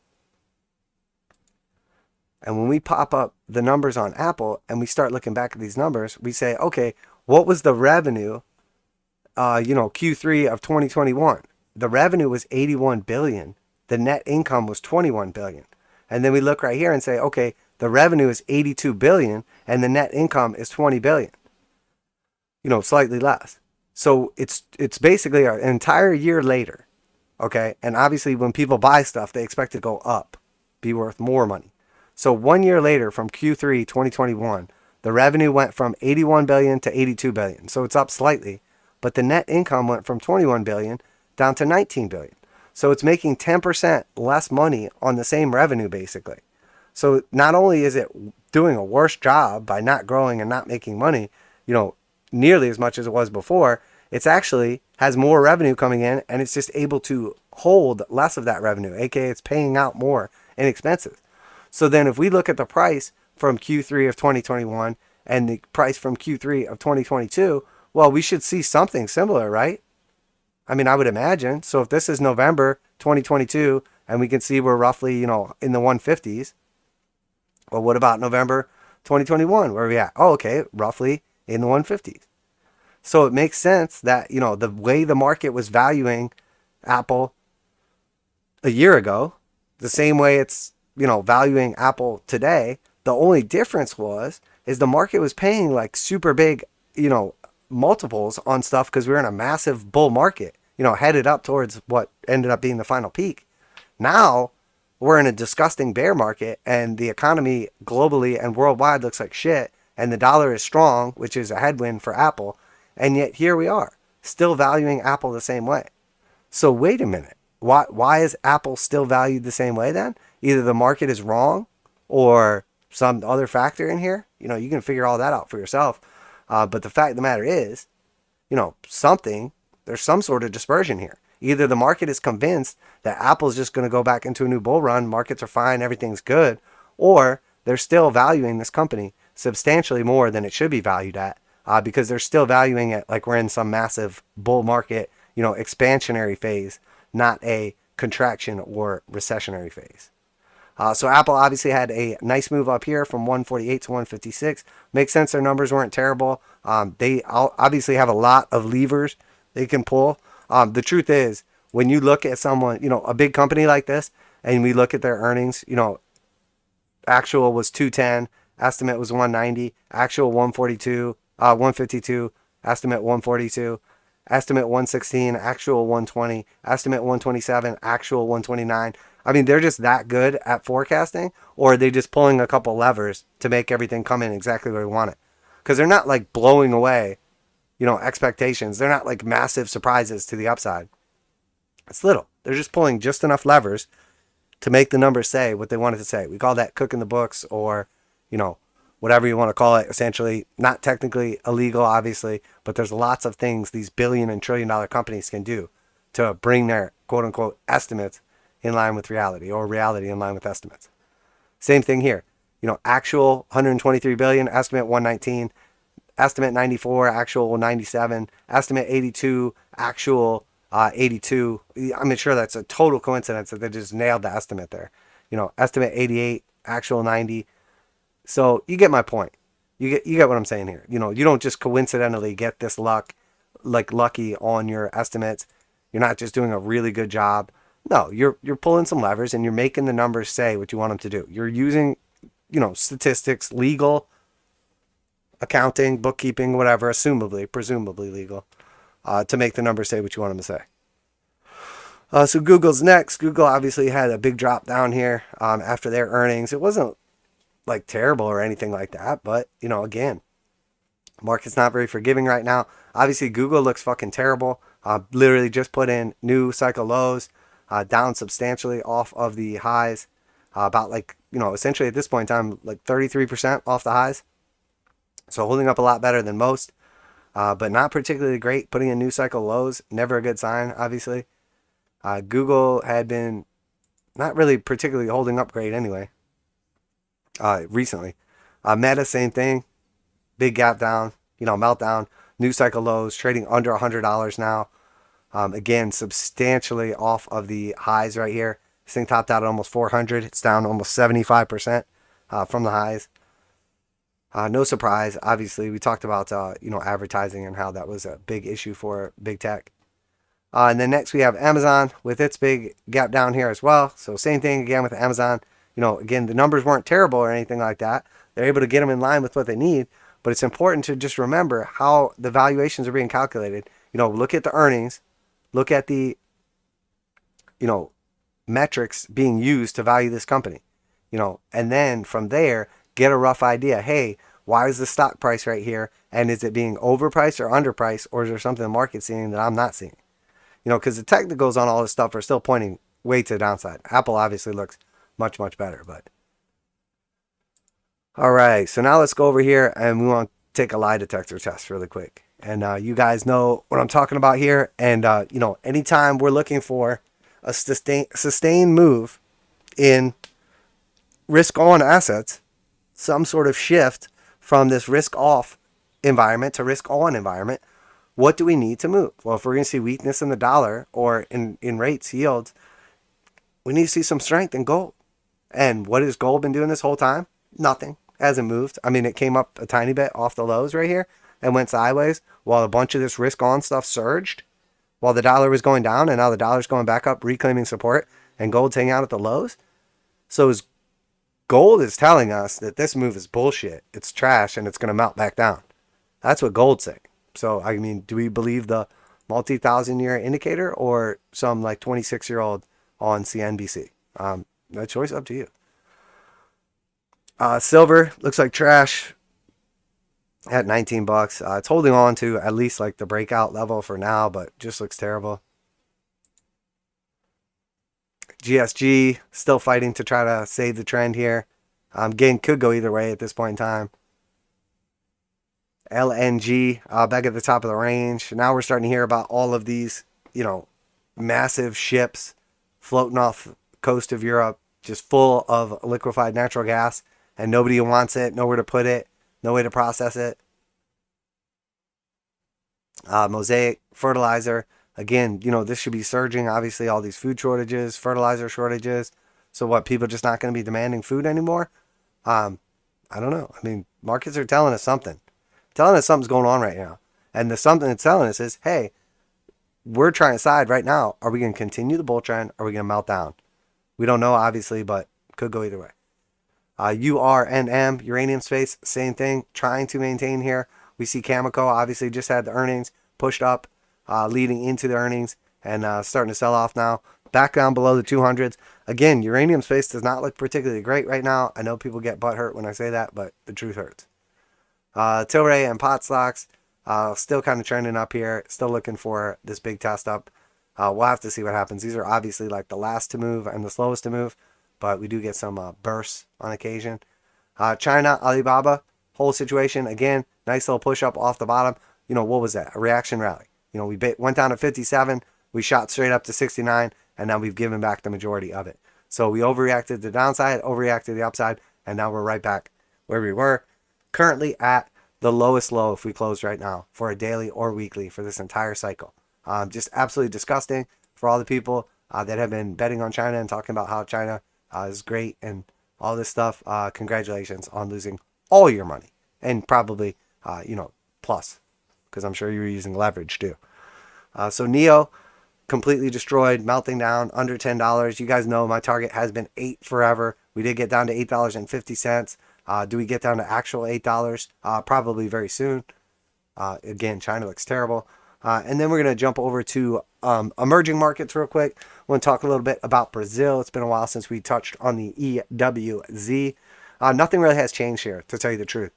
[SPEAKER 1] And when we pop up the numbers on Apple and we start looking back at these numbers, we say, okay, what was the revenue, Q3 of 2021? The revenue was 81 billion. The net income was 21 billion. And then we look right here and say, okay, the revenue is 82 billion and the net income is 20 billion. Slightly less. So it's basically an entire year later. Okay. And obviously when people buy stuff, they expect to go up, be worth more money. So 1 year later, from Q3 2021, the revenue went from 81 billion to 82 billion. So it's up slightly, but the net income went from 21 billion down to 19 billion. So it's making 10% less money on the same revenue, basically. So not only is it doing a worse job by not growing and not making money, nearly as much as it was before, it's actually has more revenue coming in, and it's just able to hold less of that revenue, aka it's paying out more in expenses. So then if we look at the price from Q3 of 2021 and the price from Q3 of 2022, well, we should see something similar, right? I mean, I would imagine. So if this is November 2022 and we can see we're roughly, in the 150s, well, what about November 2021? Where are we at? Oh, okay, roughly in the 150s. So it makes sense that, the way the market was valuing Apple a year ago, the same way it's, valuing Apple today, the only difference is the market was paying like super big, multiples on stuff because we were in a massive bull market, headed up towards what ended up being the final peak. Now we're in a disgusting bear market and the economy globally and worldwide looks like shit and the dollar is strong, which is a headwind for Apple. And yet here we are still valuing Apple the same way. So wait a minute. Why is Apple still valued the same way then? Either the market is wrong or some other factor in here. You can figure all that out for yourself. But the fact of the matter is, there's some sort of dispersion here. Either the market is convinced that Apple's just going to go back into a new bull run, markets are fine, everything's good, or they're still valuing this company substantially more than it should be valued at, because they're still valuing it like we're in some massive bull market, expansionary phase, not a contraction or recessionary phase. So Apple obviously had a nice move up here from 148 to 156. Makes sense their numbers weren't terrible. They obviously have a lot of levers they can pull. The truth is, when you look at someone, a big company like this, and we look at their earnings, actual was 210, estimate was 190, actual 142, 152, estimate 142. Estimate 116, actual 120, estimate 127, actual 129. I mean, they're just that good at forecasting, or are they just pulling a couple levers to make everything come in exactly where we want it? Because they're not like blowing away, expectations. They're not like massive surprises to the upside. It's little. They're just pulling just enough levers to make the numbers say what they wanted to say. We call that cooking the books, or, whatever you want to call it, essentially. Not technically illegal, obviously, but there's lots of things these billion and trillion dollar companies can do to bring their quote unquote estimates in line with reality, or reality in line with estimates. Same thing here. Actual 123 billion, estimate 119, estimate 94, actual 97, estimate 82, actual 82. I'm sure that's a total coincidence that they just nailed the estimate there. Estimate 88, actual 90. So you get my point. You get what I'm saying here. You don't just coincidentally get this lucky on your estimates. You're not just doing a really good job. No, you're pulling some levers and you're making the numbers say what you want them to do. You're using, statistics, legal, accounting, bookkeeping, whatever, presumably legal, to make the numbers say what you want them to say. So Google's next. Google obviously had a big drop down here after their earnings. It wasn't like terrible or anything like that, but again, market's not very forgiving right now. Obviously Google looks fucking terrible. Literally just put in new cycle lows, down substantially off of the highs, about essentially at this point in time, like 33% off the highs. So holding up a lot better than most. but not particularly great. Putting in new cycle lows, never a good sign, obviously. Google had been not really particularly holding up great anyway, recently. Meta, same thing. Big gap down, meltdown, new cycle lows, trading under $100 now. Again, substantially off of the highs right here. This thing topped out at almost 400. It's down almost 75% from the highs. No surprise. Obviously, we talked about advertising and how that was a big issue for big tech. And then next we have Amazon with its big gap down here as well. So same thing again with Amazon. Again, the numbers weren't terrible or anything like that. They're able to get them in line with what they need. But it's important to just remember how the valuations are being calculated. Look at the earnings. Look at the, metrics being used to value this company. And then from there, get a rough idea. Hey, why is the stock price right here? And is it being overpriced or underpriced? Or is there something the market's seeing that I'm not seeing? Because the technicals on all this stuff are still pointing way to the downside. Apple obviously looks much, much better. But all right, so now let's go over here and we want to take a lie detector test really quick. And you guys know what I'm talking about here. And, anytime we're looking for a sustained move in risk-on assets, some sort of shift from this risk-off environment to risk-on environment, what do we need to move? Well, if we're going to see weakness in the dollar or in rates, yields, we need to see some strength in gold. And what has gold been doing this whole time? Nothing. Hasn't moved. I mean, it came up a tiny bit off the lows right here and went sideways while a bunch of this risk-on stuff surged while the dollar was going down, and now the dollar's going back up, reclaiming support, and gold's hanging out at the lows. So gold is telling us that this move is bullshit. It's trash, and it's going to melt back down. That's what gold's saying. So, I mean, do we believe the multi-thousand-year indicator or some 26-year-old on CNBC? That choice up to you. Silver looks like trash at 19 bucks. It's holding on to at least the breakout level for now, but just looks terrible. GSG still fighting to try to save the trend here. Again, could go either way at this point in time. LNG back at the top of the range. Now we're starting to hear about all of these, massive ships floating off the coast of Europe, just full of liquefied natural gas, and nobody wants it, nowhere to put it, no way to process it. Mosaic fertilizer. Again, this should be surging. Obviously, all these food shortages, fertilizer shortages. So what, people just not going to be demanding food anymore? I don't know. I mean, markets are telling us something. Telling us something's going on right now. And the something it's telling us is, hey, we're trying to decide right now, are we going to continue the bull trend? Or are we going to melt down? We don't know, obviously, but could go either way. URNM, uranium space, same thing, trying to maintain here. We see Cameco obviously just had the earnings pushed up, leading into the earnings and starting to sell off now. Back down below the 200s. Again, uranium space does not look particularly great right now. I know people get butthurt when I say that, but the truth hurts. Tilray and pot stocks still kind of trending up here. Still looking for this big test up. We'll have to see what happens. These are obviously the last to move and the slowest to move, but we do get some bursts on occasion. China, Alibaba, whole situation. Again, nice little push up off the bottom. What was that? A reaction rally. We went down to 57. We shot straight up to 69, and now we've given back the majority of it. So we overreacted to the downside, overreacted to the upside, and now we're right back where we were. Currently at the lowest low if we close right now for a daily or weekly for this entire cycle. Just absolutely disgusting for all the people that have been betting on China and talking about how China is great and all this stuff. Congratulations on losing all your money and probably, plus, because I'm sure you were using leverage too. So NEO completely destroyed, melting down under $10. You guys know my target has been $8 forever. We did get down to $8.50. Do we get down to actual $8? Probably very soon. Again, China looks terrible. And then we're going to jump over to emerging markets real quick. I want to talk a little bit about Brazil. It's been a while since we touched on the EWZ. Nothing really has changed here, to tell you the truth.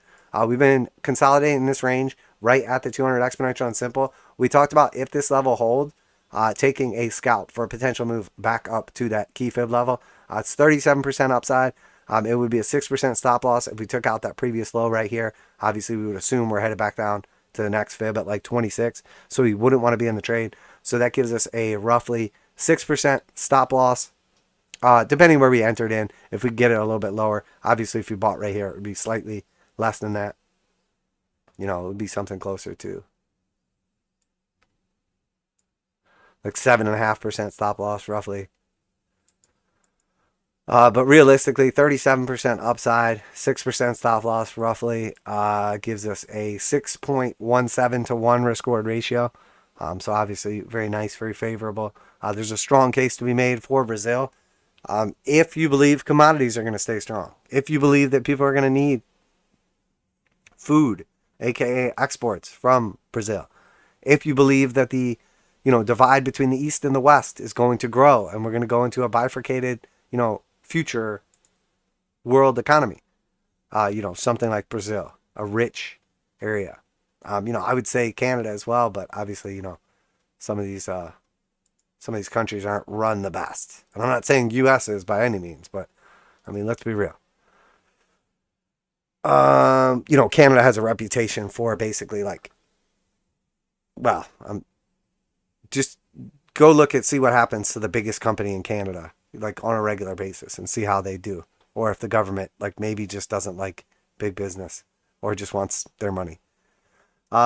[SPEAKER 1] We've been consolidating in this range right at the 200 exponential on simple. We talked about if this level holds, taking a scalp for a potential move back up to that key fib level. It's 37% upside. It would be a 6% stop loss if we took out that previous low right here. Obviously, we would assume we're headed back down to the next fib at like 26. So we wouldn't want to be in the trade. So that gives us a roughly 6% stop loss, depending where we entered in. If we get it a little bit lower, obviously if you bought right here, it would be slightly less than that. You know, it would be something closer to like 7.5% stop loss roughly. But realistically, 37% upside, 6% stop loss roughly, gives us a 6.17 to 1 risk reward ratio. So obviously very nice, very favorable. There's a strong case to be made for Brazil. If you believe commodities are going to stay strong, if you believe that people are going to need food, aka exports from Brazil, if you believe that the divide between the East and the West is going to grow and we're going to go into a bifurcated, future world economy, something like Brazil, a rich area. I would say Canada as well, but obviously, some of these countries aren't run the best. And I'm not saying U.S. is by any means, but I mean, let's be real. Canada has a reputation for basically just go look at, see what happens to the biggest company in Canada, like on a regular basis, and see how they do. Or if the government maybe just doesn't like big business or just wants their money.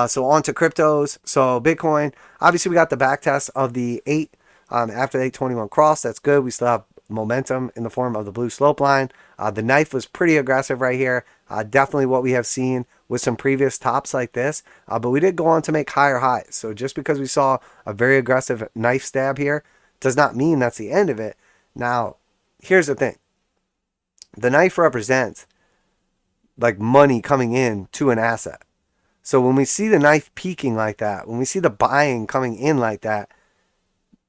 [SPEAKER 1] So on to cryptos. So Bitcoin, obviously we got the back test of the 8 after the 821 cross. That's good. We still have momentum in the form of the blue slope line. The knife was pretty aggressive right here. Definitely what we have seen with some previous tops like this. But we did go on to make higher highs. So just because we saw a very aggressive knife stab here does not mean that's the end of it. Now, here's the thing. The knife represents money coming in to an asset. So when we see the knife peaking like that, when we see the buying coming in like that,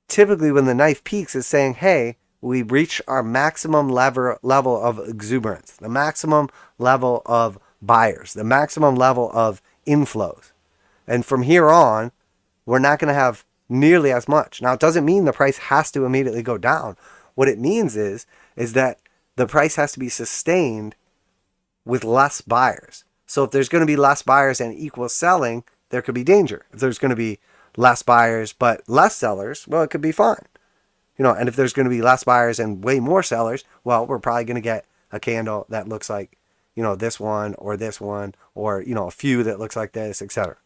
[SPEAKER 1] typically when the knife peaks, it's saying, hey, we reach our maximum level of exuberance, the maximum level of buyers, the maximum level of inflows. And from here on, we're not going to have nearly as much. Now, it doesn't mean the price has to immediately go down. What it means is that the price has to be sustained with less buyers. So if there's going to be less buyers and equal selling, there could be danger. If there's going to be less buyers but less sellers, well, it could be fine. And if there's going to be less buyers and way more sellers, well, we're probably going to get a candle that looks like, this one, or a few that looks like this, etc.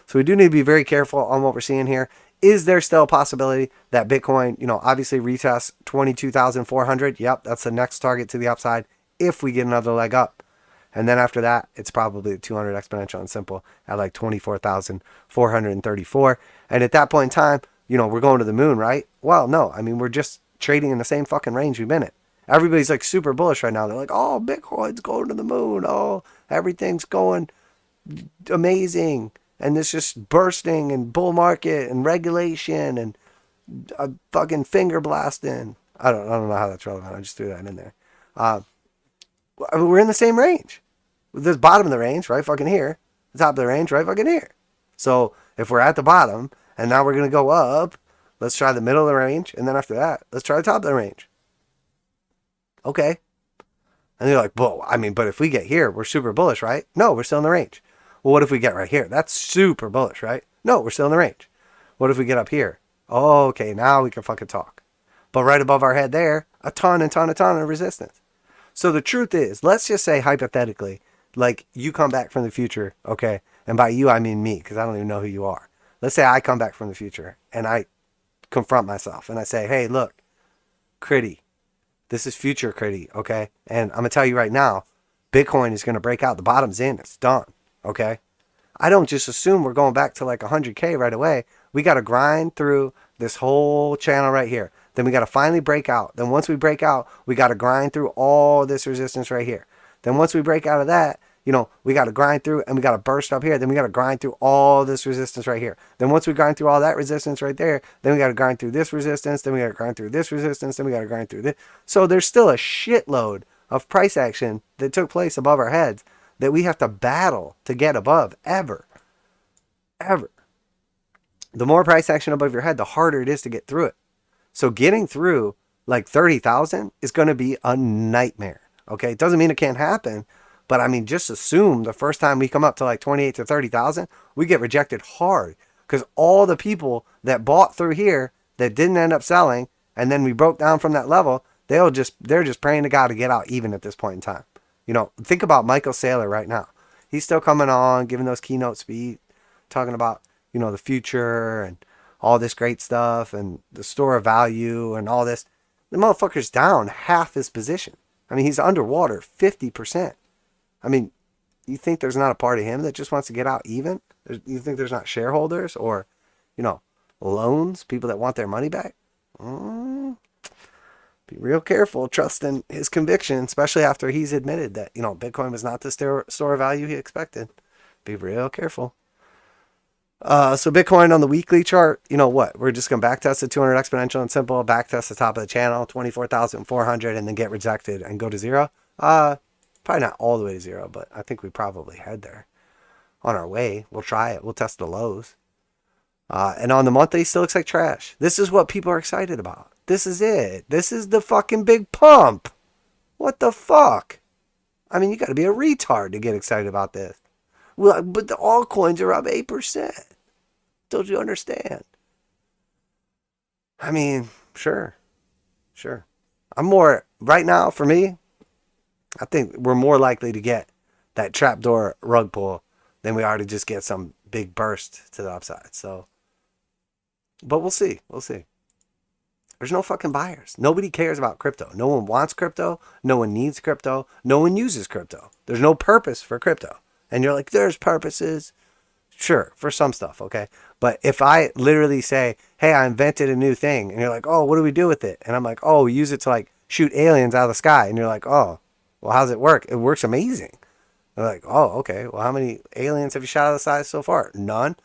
[SPEAKER 1] So we do need to be very careful on what we're seeing here. Is there still a possibility that Bitcoin, obviously retests 22,400? Yep, that's the next target to the upside if we get another leg up. And then after that, it's probably 200 exponential and simple at 24,434. And at that point in time, we're going to the moon, right? Well, no. I mean, we're just trading in the same fucking range we've been in. Everybody's super bullish right now. They're like, oh, Bitcoin's going to the moon. Oh, everything's going amazing. And it's just bursting and bull market and regulation and fucking finger blasting. I don't know how that's relevant. I just threw that in there. We're in the same range. The bottom of the range, right fucking here. The top of the range, right fucking here. So if we're at the bottom and now we're going to go up, let's try the middle of the range. And then after that, let's try the top of the range. Okay. And you're like, well, but if we get here, we're super bullish, right? No, we're still in the range. Well, what if we get right here? That's super bullish, right? No, we're still in the range. What if we get up here? Oh, okay, now we can fucking talk. But right above our head there, a ton of resistance. So the truth is, let's just say hypothetically, you come back from the future, okay? And by you, I mean me, because I don't even know who you are. Let's say I come back from the future and I confront myself and I say, hey, look, Critty, this is future Critty, okay? And I'm going to tell you right now, Bitcoin is going to break out. The bottom's in. It's done, okay? I don't just assume we're going back to 100K right away. We got to grind through this whole channel right here. Then we got to finally break out. Then once we break out, we got to grind through all this resistance right here. Then once we break out of that, we got to grind through and we got to burst up here. Then we got to grind through all this resistance right here. Then once we grind through all that resistance right there, then we got to grind through this resistance. Then we got to grind through this resistance. Then we got to grind through this. So there's still a shitload of price action that took place above our heads that we have to battle to get above ever. The more price action above your head, the harder it is to get through it. So getting through 30,000 is going to be a nightmare. Okay. It doesn't mean it can't happen, But I mean, just assume the first time we come up to like 28 to 30,000, we get rejected hard because all the people that bought through here that didn't end up selling, and then we broke down from that level, they're just praying to God to get out even at this point in time. You know, think about Michael Saylor right now. He's still coming on, giving those keynote speech, talking about, you know, the future and all this great stuff and the store of value and all this. The motherfucker's down half his position. I mean, he's underwater 50%. I mean, you think there's not a part of him that just wants to get out even? You think there's not shareholders or, you know, loans, people that want their money back? Be real careful trusting his conviction, especially after he's admitted that, you know, Bitcoin was not the store of value he expected. Be real careful. So Bitcoin on the weekly chart, you know what? We're just going to backtest the 200 exponential and simple, backtest the top of the channel, 24,400, and then get rejected and go to zero. Probably not all the way to zero, but I think we probably head there. On our way, we'll try it. We'll test the lows. And on the monthly, it still looks like trash. This is what people are excited about. This is it. This is the fucking big pump. What the fuck? I mean, you got to be a retard to get excited about this. Well, but the altcoins are up 8%. Don't you understand? I mean, sure. I'm more, right now, for me, I think we're more likely to get that trapdoor rug pull than we are to just get some big burst to the upside. So, but we'll see. There's no fucking buyers. Nobody cares about crypto. No one wants crypto. No one needs crypto. No one uses crypto. There's no purpose for crypto. And you're like, there's purposes. Sure, for some stuff, okay? But if I literally say, hey, I invented a new thing, and you're like, oh, what do we do with it? And I'm like, oh, we use it to like shoot aliens out of the sky. And you're like, oh, well, how's it work? It works amazing. They're like, oh, okay. Well, how many aliens have you shot out of the sky so far? None.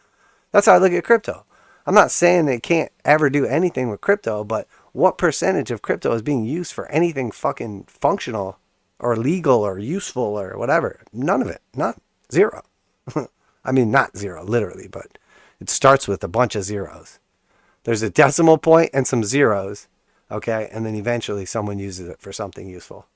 [SPEAKER 1] That's how I look at crypto. I'm not saying they can't ever do anything with crypto, but what percentage of crypto is being used for anything fucking functional or legal or useful or whatever? None of it. None. Zero. I mean, not zero, literally, but it starts with a bunch of zeros. There's a decimal point and some zeros, okay? And then eventually someone uses it for something useful.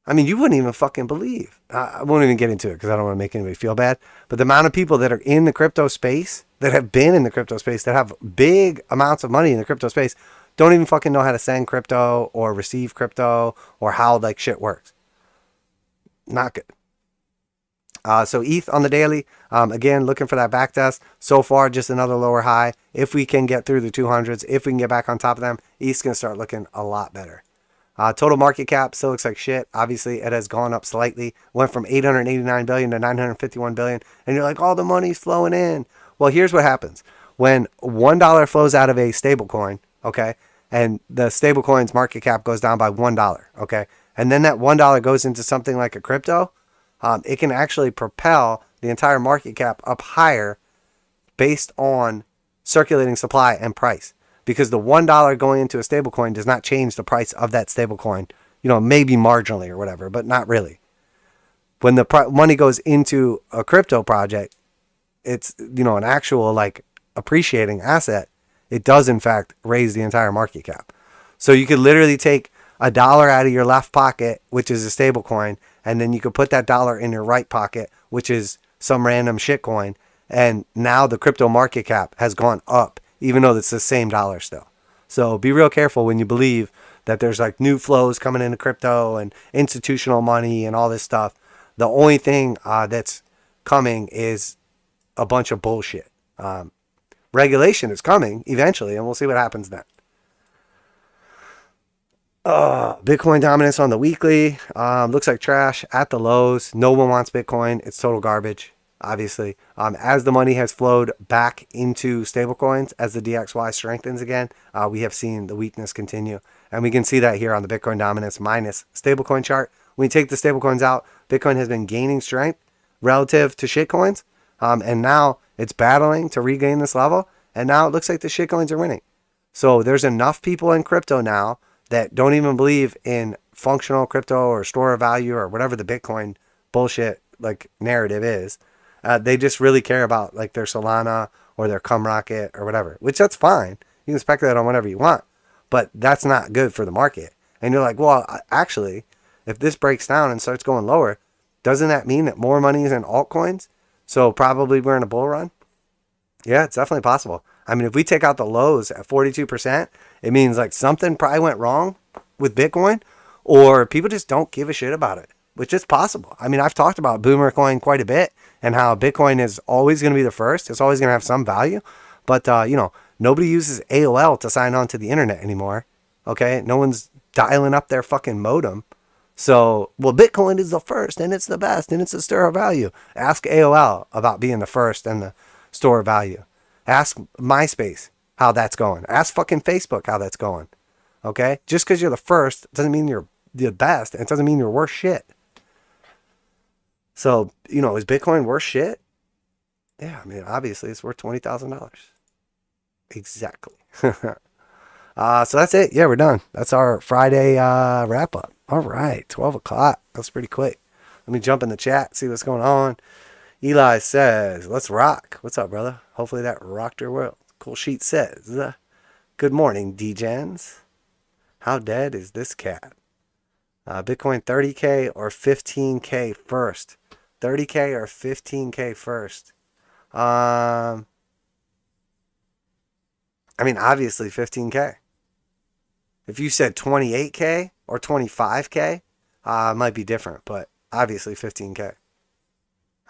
[SPEAKER 1] I mean, you wouldn't even fucking believe. I won't even get into it because I don't want to make anybody feel bad. But the amount of people that are in the crypto space, that have been in the crypto space, that have big amounts of money in the crypto space, don't even fucking know how to send crypto or receive crypto or how like shit works. Not good. So ETH on the daily, again, looking for that back test. So far, just another lower high. If we can get through the 200s, if we can get back on top of them, ETH's going to start looking a lot better. Total market cap still looks like shit. Obviously, it has gone up slightly. Went from 889 billion to 951 billion. And you're like, all the money's flowing in. Well, here's what happens. When $1 flows out of a stable coin, okay, and the stable coin's market cap goes down by $1, okay, and then that $1 goes into something like a crypto, it can actually propel the entire market cap up higher based on circulating supply and price. Because the $1 going into a stable coin does not change the price of that stable coin. You know, maybe marginally or whatever, but not really. When the money goes into a crypto project, it's, you know, an actual like appreciating asset. It does in fact raise the entire market cap. So you could literally take $1 out of your left pocket, which is a stable coin, and then you could put that dollar in your right pocket, which is some random shit coin. And now the crypto market cap has gone up, even though it's the same dollar still. So be real careful when you believe that there's like new flows coming into crypto and institutional money and all this stuff. The only thing that's coming is a bunch of bullshit. Regulation is coming eventually, and we'll see what happens then. Bitcoin dominance on the weekly. Looks like trash at the lows. No one wants Bitcoin. It's total garbage. Obviously, as the money has flowed back into stablecoins, as the DXY strengthens again, we have seen the weakness continue. And we can see that here on the Bitcoin dominance minus stablecoin chart. When you take the stablecoins out, Bitcoin has been gaining strength relative to shitcoins. And now it's battling to regain this level. And now it looks like the shitcoins are winning. So there's enough people in crypto now that don't even believe in functional crypto or store of value or whatever the Bitcoin bullshit like narrative is. They just really care about like their Solana or their Cum Rocket or whatever, which that's fine. You can speculate on whatever you want, but that's not good for the market. And you're like, well, actually, if this breaks down and starts going lower, Doesn't that mean that more money is in altcoins? So probably we're in a bull run? Yeah, it's definitely possible. I mean, if we take out the lows at 42%, it means like something probably went wrong with Bitcoin, or people just don't give a shit about it, which is possible. I mean, I've talked about Boomer Coin quite a bit and how Bitcoin is always going to be the first. It's always going to have some value. But, nobody uses AOL to sign on to the internet anymore. Okay? No one's dialing up their fucking modem. So, well, Bitcoin is the first and it's the best and it's a store of value. Ask AOL about being the first and the store of value. Ask MySpace how that's going. Ask fucking Facebook how that's going. Okay? Just because you're the first doesn't mean you're the best, and it doesn't mean you're worth shit. So, is Bitcoin worth shit? Yeah, I mean, obviously it's worth $20,000. Exactly. So that's it. Yeah, we're done. That's our Friday wrap up. All right, 12 o'clock. That's pretty quick. Let me jump in the chat, see what's going on. Eli says, let's rock. What's up, brother? Hopefully that rocked your world. Cool Sheet says, good morning, DGens. How dead is this cat? Bitcoin 30K or 15K first? 30K or 15K first? I mean, obviously 15K. If you said 28K or 25K, it might be different, but obviously 15K.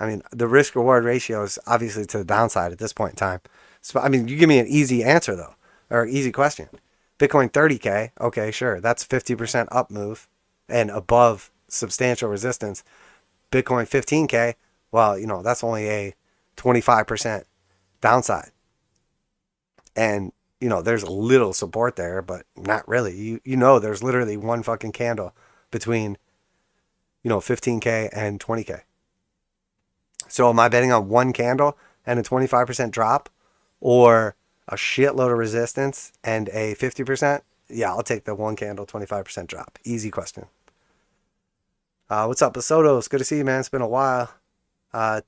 [SPEAKER 1] I mean, the risk reward ratio is obviously to the downside at this point in time. So, I mean, you give me an easy answer though, or easy question. Bitcoin 30K, okay, sure. That's 50% up move and above substantial resistance. Bitcoin 15K, well, that's only a 25% downside. And, there's a little support there, but not really. There's literally one fucking candle between, 15K and 20K. So am I betting on one candle and a 25% drop, or a shitload of resistance and a 50%? Yeah, I'll take the one candle, 25% drop. Easy question. What's up, Basotos? Good to see you, man. It's been a while.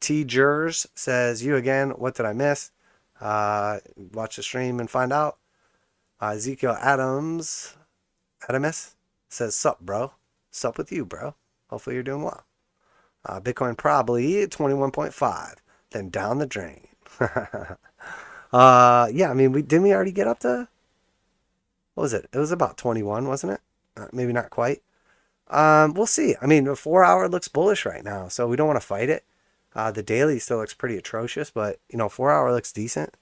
[SPEAKER 1] T. Jers says, you again. What did I miss? Watch the stream and find out. Ezekiel Adamus says, sup, bro. Sup with you, bro. Hopefully you're doing well. Bitcoin probably 21.5. Then down the drain. Yeah, I mean, didn't we already get up to, what was it? It was about 21, wasn't it? Maybe not quite. We'll see. I mean, the 4 hour looks bullish right now, so we don't want to fight it. The daily still looks pretty atrocious, but 4 hour looks decent.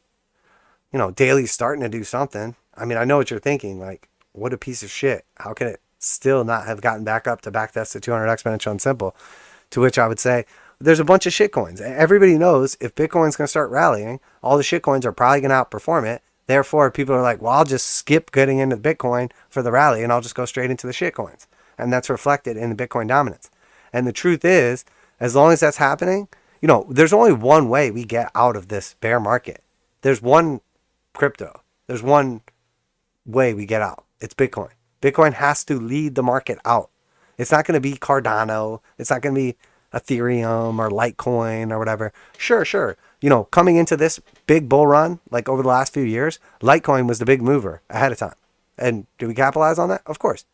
[SPEAKER 1] Daily's starting to do something. I mean, I know what you're thinking. Like, what a piece of shit. How can it still not have gotten back up to backtest the 200 exponential and simple? To which I would say, there's a bunch of shit coins. Everybody knows if Bitcoin's going to start rallying, all the shit coins are probably going to outperform it. Therefore, people are like, well, I'll just skip getting into Bitcoin for the rally and I'll just go straight into the shit coins. And that's reflected in the Bitcoin dominance. And the truth is, as long as that's happening, there's only one way we get out of this bear market. There's one crypto. There's one way we get out. It's Bitcoin. Bitcoin has to lead the market out. It's not going to be Cardano. It's not going to be Ethereum or Litecoin or whatever. Sure. Coming into this big bull run, like over the last few years, Litecoin was the big mover ahead of time. And did we capitalize on that? Of course.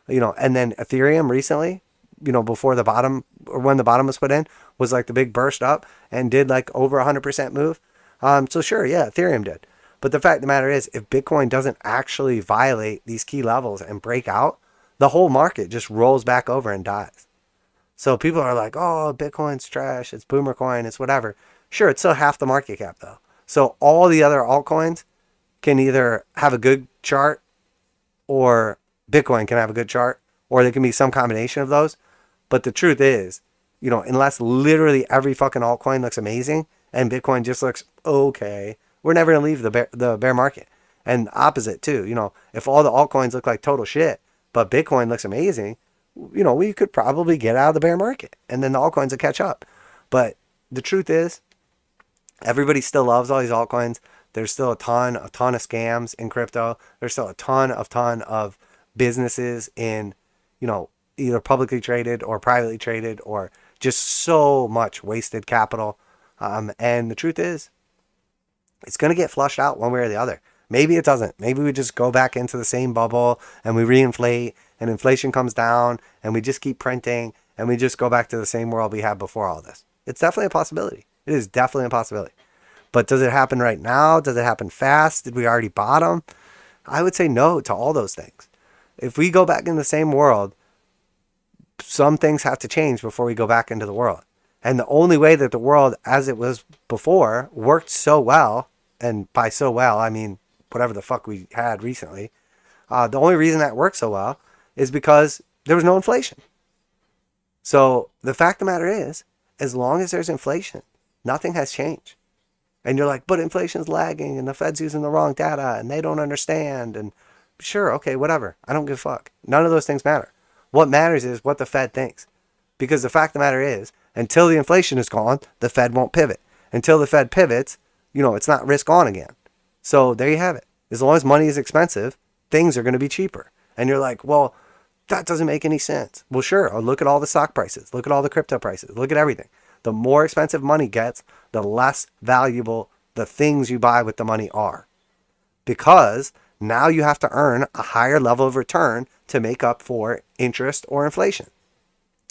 [SPEAKER 1] And then Ethereum recently, before the bottom, or when the bottom was put in, was like the big burst up and did like over 100% move. So sure, yeah, Ethereum did. But the fact of the matter is, if Bitcoin doesn't actually violate these key levels and break out, the whole market just rolls back over and dies. So people are like, oh, Bitcoin's trash, it's boomer coin, it's whatever. Sure, it's still half the market cap though. So all the other altcoins can either have a good chart, or Bitcoin can have a good chart, or there can be some combination of those. But the truth is, unless literally every fucking altcoin looks amazing and Bitcoin just looks okay, we're never going to leave the bear market. And opposite too, if all the altcoins look like total shit, but Bitcoin looks amazing, we could probably get out of the bear market and then the altcoins will catch up. But the truth is, everybody still loves all these altcoins. There's still a ton of scams in crypto. There's still a ton of businesses in, either publicly traded or privately traded, or just so much wasted capital. And the truth is, it's going to get flushed out one way or the other. Maybe it doesn't. Maybe we just go back into the same bubble and we reinflate and inflation comes down and we just keep printing and we just go back to the same world we had before all this. It's definitely a possibility. It is definitely a possibility. But does it happen right now? Does it happen fast? Did we already bottom? I would say no to all those things. If we go back in the same world, some things have to change before we go back into the world. And the only way that the world as it was before worked so well, and by so well, I mean whatever the fuck we had recently, the only reason that worked so well is because there was no inflation. So the fact of the matter is, as long as there's inflation, nothing has changed. And you're like, but inflation's lagging and the Fed's using the wrong data and they don't understand. And sure, okay, whatever. I don't give a fuck. None of those things matter. What matters is what the Fed thinks. Because the fact of the matter is, until the inflation is gone, the Fed won't pivot. Until the Fed pivots, it's not risk on again. So there you have it. As long as money is expensive, things are going to be cheaper. And you're like, well, that doesn't make any sense. Well, sure. Look at all the stock prices. Look at all the crypto prices. Look at everything. The more expensive money gets, the less valuable the things you buy with the money are. Because now you have to earn a higher level of return to make up for interest or inflation.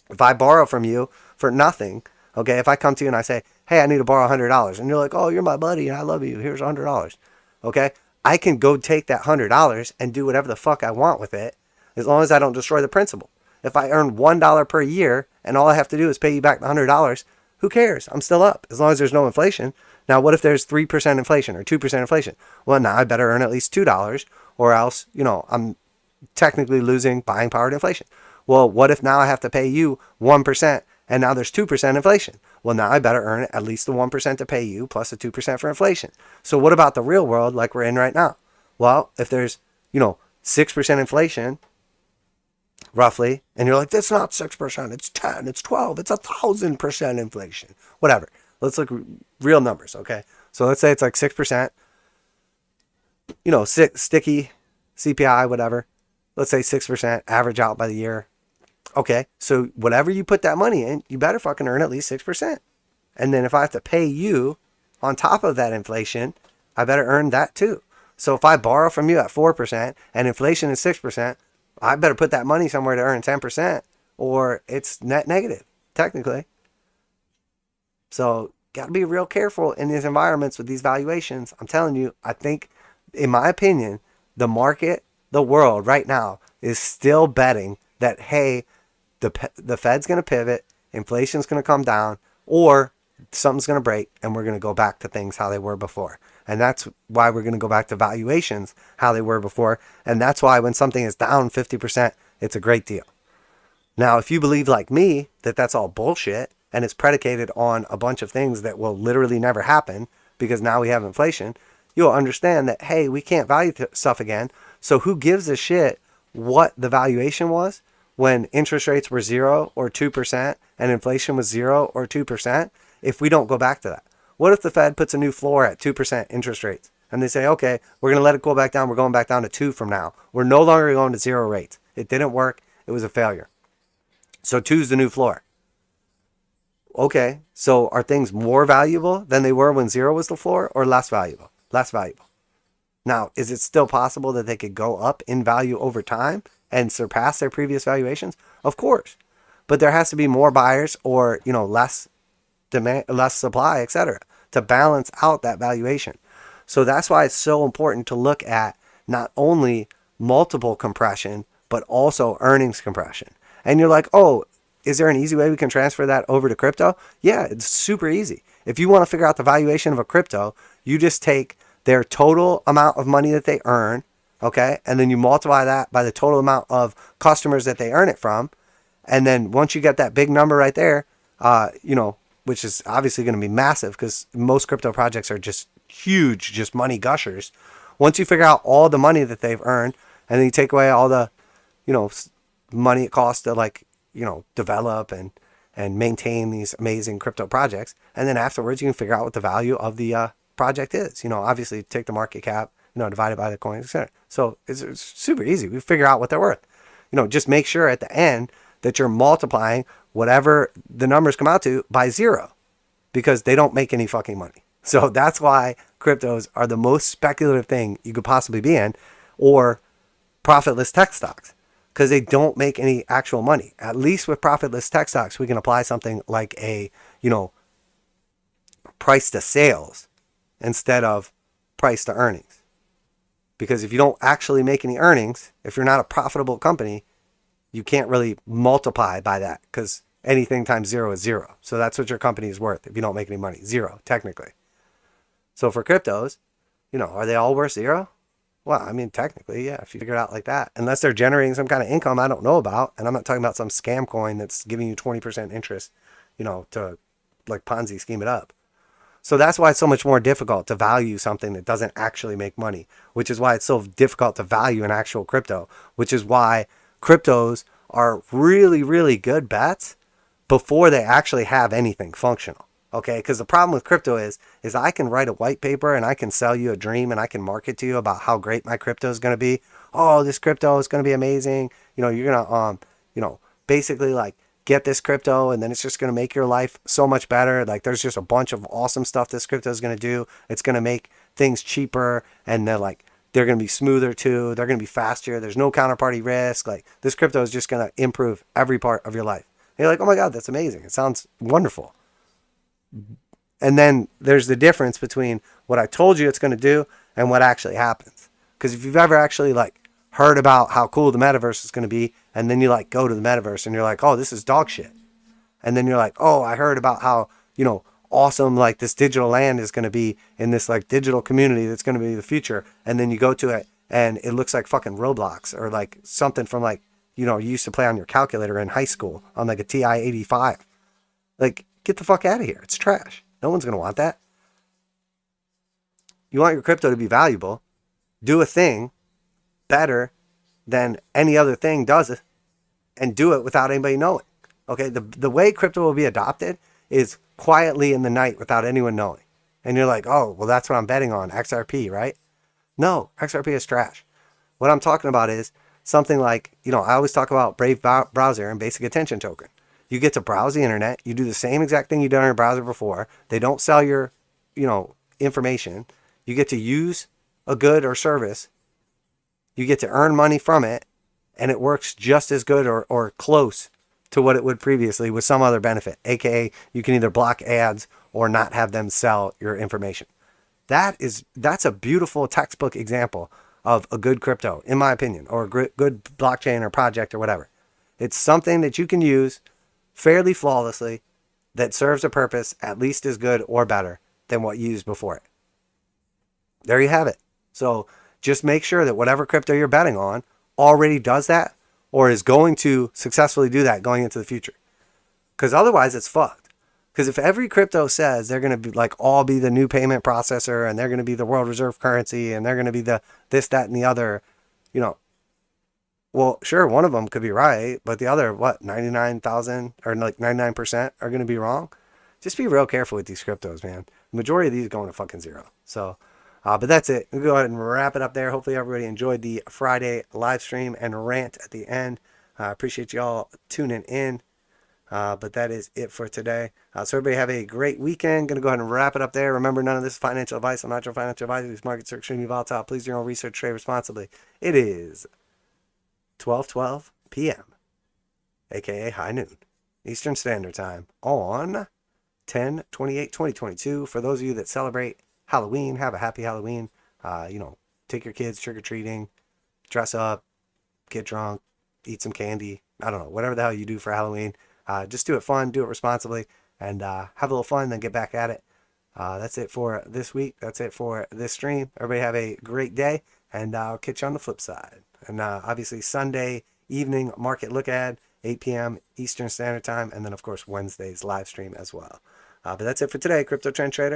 [SPEAKER 1] If I borrow from you for nothing, okay, if I come to you and I say, hey, I need to borrow $100, and you're like, oh, you're my buddy and I love you, here's $100, okay, I can go take that $100 and do whatever the fuck I want with it as long as I don't destroy the principal. If I earn $1 per year and all I have to do is pay you back the $100, who cares? I'm still up as long as there's no inflation. Now, what if there's 3% inflation or 2% inflation? Well, now I better earn at least $2 or else, I'm technically losing buying power to inflation. Well, what if now I have to pay you 1% and now there's 2% inflation? Well, now I better earn at least the 1% to pay you plus the 2% for inflation. So what about the real world like we're in right now? Well, if there's, 6% inflation, roughly, and you're like, that's not 6%, it's 10, it's 12, it's 1,000% inflation. Whatever. Let's look real numbers, okay? So let's say it's like 6%, sticky, CPI, whatever. Let's say 6%, average out by the year. Okay, so whatever you put that money in, you better fucking earn at least 6%. And then if I have to pay you on top of that inflation, I better earn that too. So if I borrow from you at 4% and inflation is 6%, I better put that money somewhere to earn 10% or it's net negative, technically. So got to be real careful in these environments with these valuations. I'm telling you, I think, in my opinion, the market, the world right now is still betting that, hey, the Fed's going to pivot, inflation's going to come down, or something's going to break and we're going to go back to things how they were before. And that's why we're going to go back to valuations how they were before. And that's why when something is down 50%, it's a great deal. Now, if you believe like me that that's all bullshit and it's predicated on a bunch of things that will literally never happen because now we have inflation, you'll understand that, hey, we can't value stuff again. So who gives a shit what the valuation was when interest rates were 0 or 2% and inflation was 0 or 2% if we don't go back to that? What if the Fed puts a new floor at 2% interest rates and they say, okay, we're going to let it go back down. We're going back down to 2 from now. We're no longer going to 0 rates. It didn't work. It was a failure. So 2 is the new floor. Okay, so are things more valuable than they were when 0 was the floor or less valuable? Less valuable. Now, is it still possible that they could go up in value over time and surpass their previous valuations? Of course. But there has to be more buyers or, less demand, less supply, etc., to balance out that valuation. So that's why it's so important to look at not only multiple compression, but also earnings compression. And you're like, oh, is there an easy way we can transfer that over to crypto? Yeah, it's super easy. If you want to figure out the valuation of a crypto, you just take their total amount of money that they earn, okay? And then you multiply that by the total amount of customers that they earn it from. And then once you get that big number right there, which is obviously going to be massive because most crypto projects are just huge, just money gushers. Once you figure out all the money that they've earned and then you take away all the, money it costs to develop and maintain these amazing crypto projects. And then afterwards you can figure out what the value of the project is. Obviously take the market cap, divided by the coins, etc. So it's super easy. We figure out what they're worth. Just make sure at the end that you're multiplying whatever the numbers come out to by 0 because they don't make any fucking money. So that's why cryptos are the most speculative thing you could possibly be in, or profitless tech stocks. because they don't make any actual money. At least with profitless tech stocks, we can apply something like a, price to sales instead of price to earnings. Because if you don't actually make any earnings, if you're not a profitable company, you can't really multiply by that, because anything times 0 is 0. So that's what your company is worth if you don't make any money. 0, technically. So for cryptos, are they all worth 0? Well, I mean, technically, yeah, if you figure it out like that. Unless they're generating some kind of income I don't know about. And I'm not talking about some scam coin that's giving you 20% interest, to like Ponzi scheme it up. So that's why it's so much more difficult to value something that doesn't actually make money, which is why it's so difficult to value an actual crypto, which is why cryptos are really, really good bets before they actually have anything functional. Okay, because the problem with crypto is I can write a white paper and I can sell you a dream and I can market to you about how great my crypto is going to be. Oh, this crypto is going to be amazing. You're going to, basically like get this crypto and then it's just going to make your life so much better. Like there's just a bunch of awesome stuff this crypto is going to do. It's going to make things cheaper and they're going to be smoother too. They're going to be faster. There's no counterparty risk. Like this crypto is just going to improve every part of your life. And you're like, oh my God, that's amazing. It sounds wonderful. And then there's the difference between what I told you it's going to do and what actually happens. Because if you've ever actually heard about how cool the metaverse is going to be, and then you go to the metaverse and you're like, oh, this is dog shit. And then you're like, oh, I heard about how, awesome this digital land is going to be in this digital community that's going to be the future. And then you go to it and it looks like fucking Roblox or something from you used to play on your calculator in high school on a TI-85. Get the fuck out of here. It's trash. No one's going to want that. You want your crypto to be valuable. Do a thing better than any other thing does it, and do it without anybody knowing. Okay, the way crypto will be adopted is quietly in the night without anyone knowing. And you're like, oh, well, that's what I'm betting on, XRP, right? No, XRP is trash. What I'm talking about is something like, I always talk about Brave Browser and Basic Attention Token. You get to browse the internet. You do the same exact thing you've done in your browser before. They don't sell your, information. You get to use a good or service. You get to earn money from it, and it works just as good or close to what it would previously with some other benefit, aka you can either block ads or not have them sell your information. That's a beautiful textbook example of a good crypto, in my opinion, or a good blockchain or project or whatever. It's something that you can use fairly flawlessly that serves a purpose at least as good or better than what you used before it. There you have it. So just make sure that whatever crypto you're betting on already does that or is going to successfully do that going into the future. Because otherwise it's fucked. Because if every crypto says they're going to be all be the new payment processor and they're going to be the world reserve currency and they're going to be the this, that, and the other, well, sure, one of them could be right, but the other, 99,000 or 99% are going to be wrong? Just be real careful with these cryptos, man. The majority of these are going to fucking 0. So, but that's it. We'll go ahead and wrap it up there. Hopefully everybody enjoyed the Friday live stream and rant at the end. I appreciate y'all tuning in. But that is it for today. So everybody have a great weekend. Going to go ahead and wrap it up there. Remember, none of this is financial advice. I'm not your financial advisor. These markets are extremely volatile. Please do your own research. Trade responsibly. It is 12:12 p.m., aka high noon, Eastern Standard Time on 10/28/2022. For those of you that celebrate Halloween, have a happy Halloween. Take your kids trick-or-treating, dress up, get drunk, eat some candy. I don't know, whatever the hell you do for Halloween. Just do it fun, do it responsibly, and have a little fun, then get back at it. That's it for this week. That's it for this stream. Everybody have a great day, and I'll catch you on the flip side. And obviously Sunday evening market look at 8 p.m. Eastern Standard Time, and then of course Wednesday's live stream as well. But that's it for today, Crypto Trend Trader.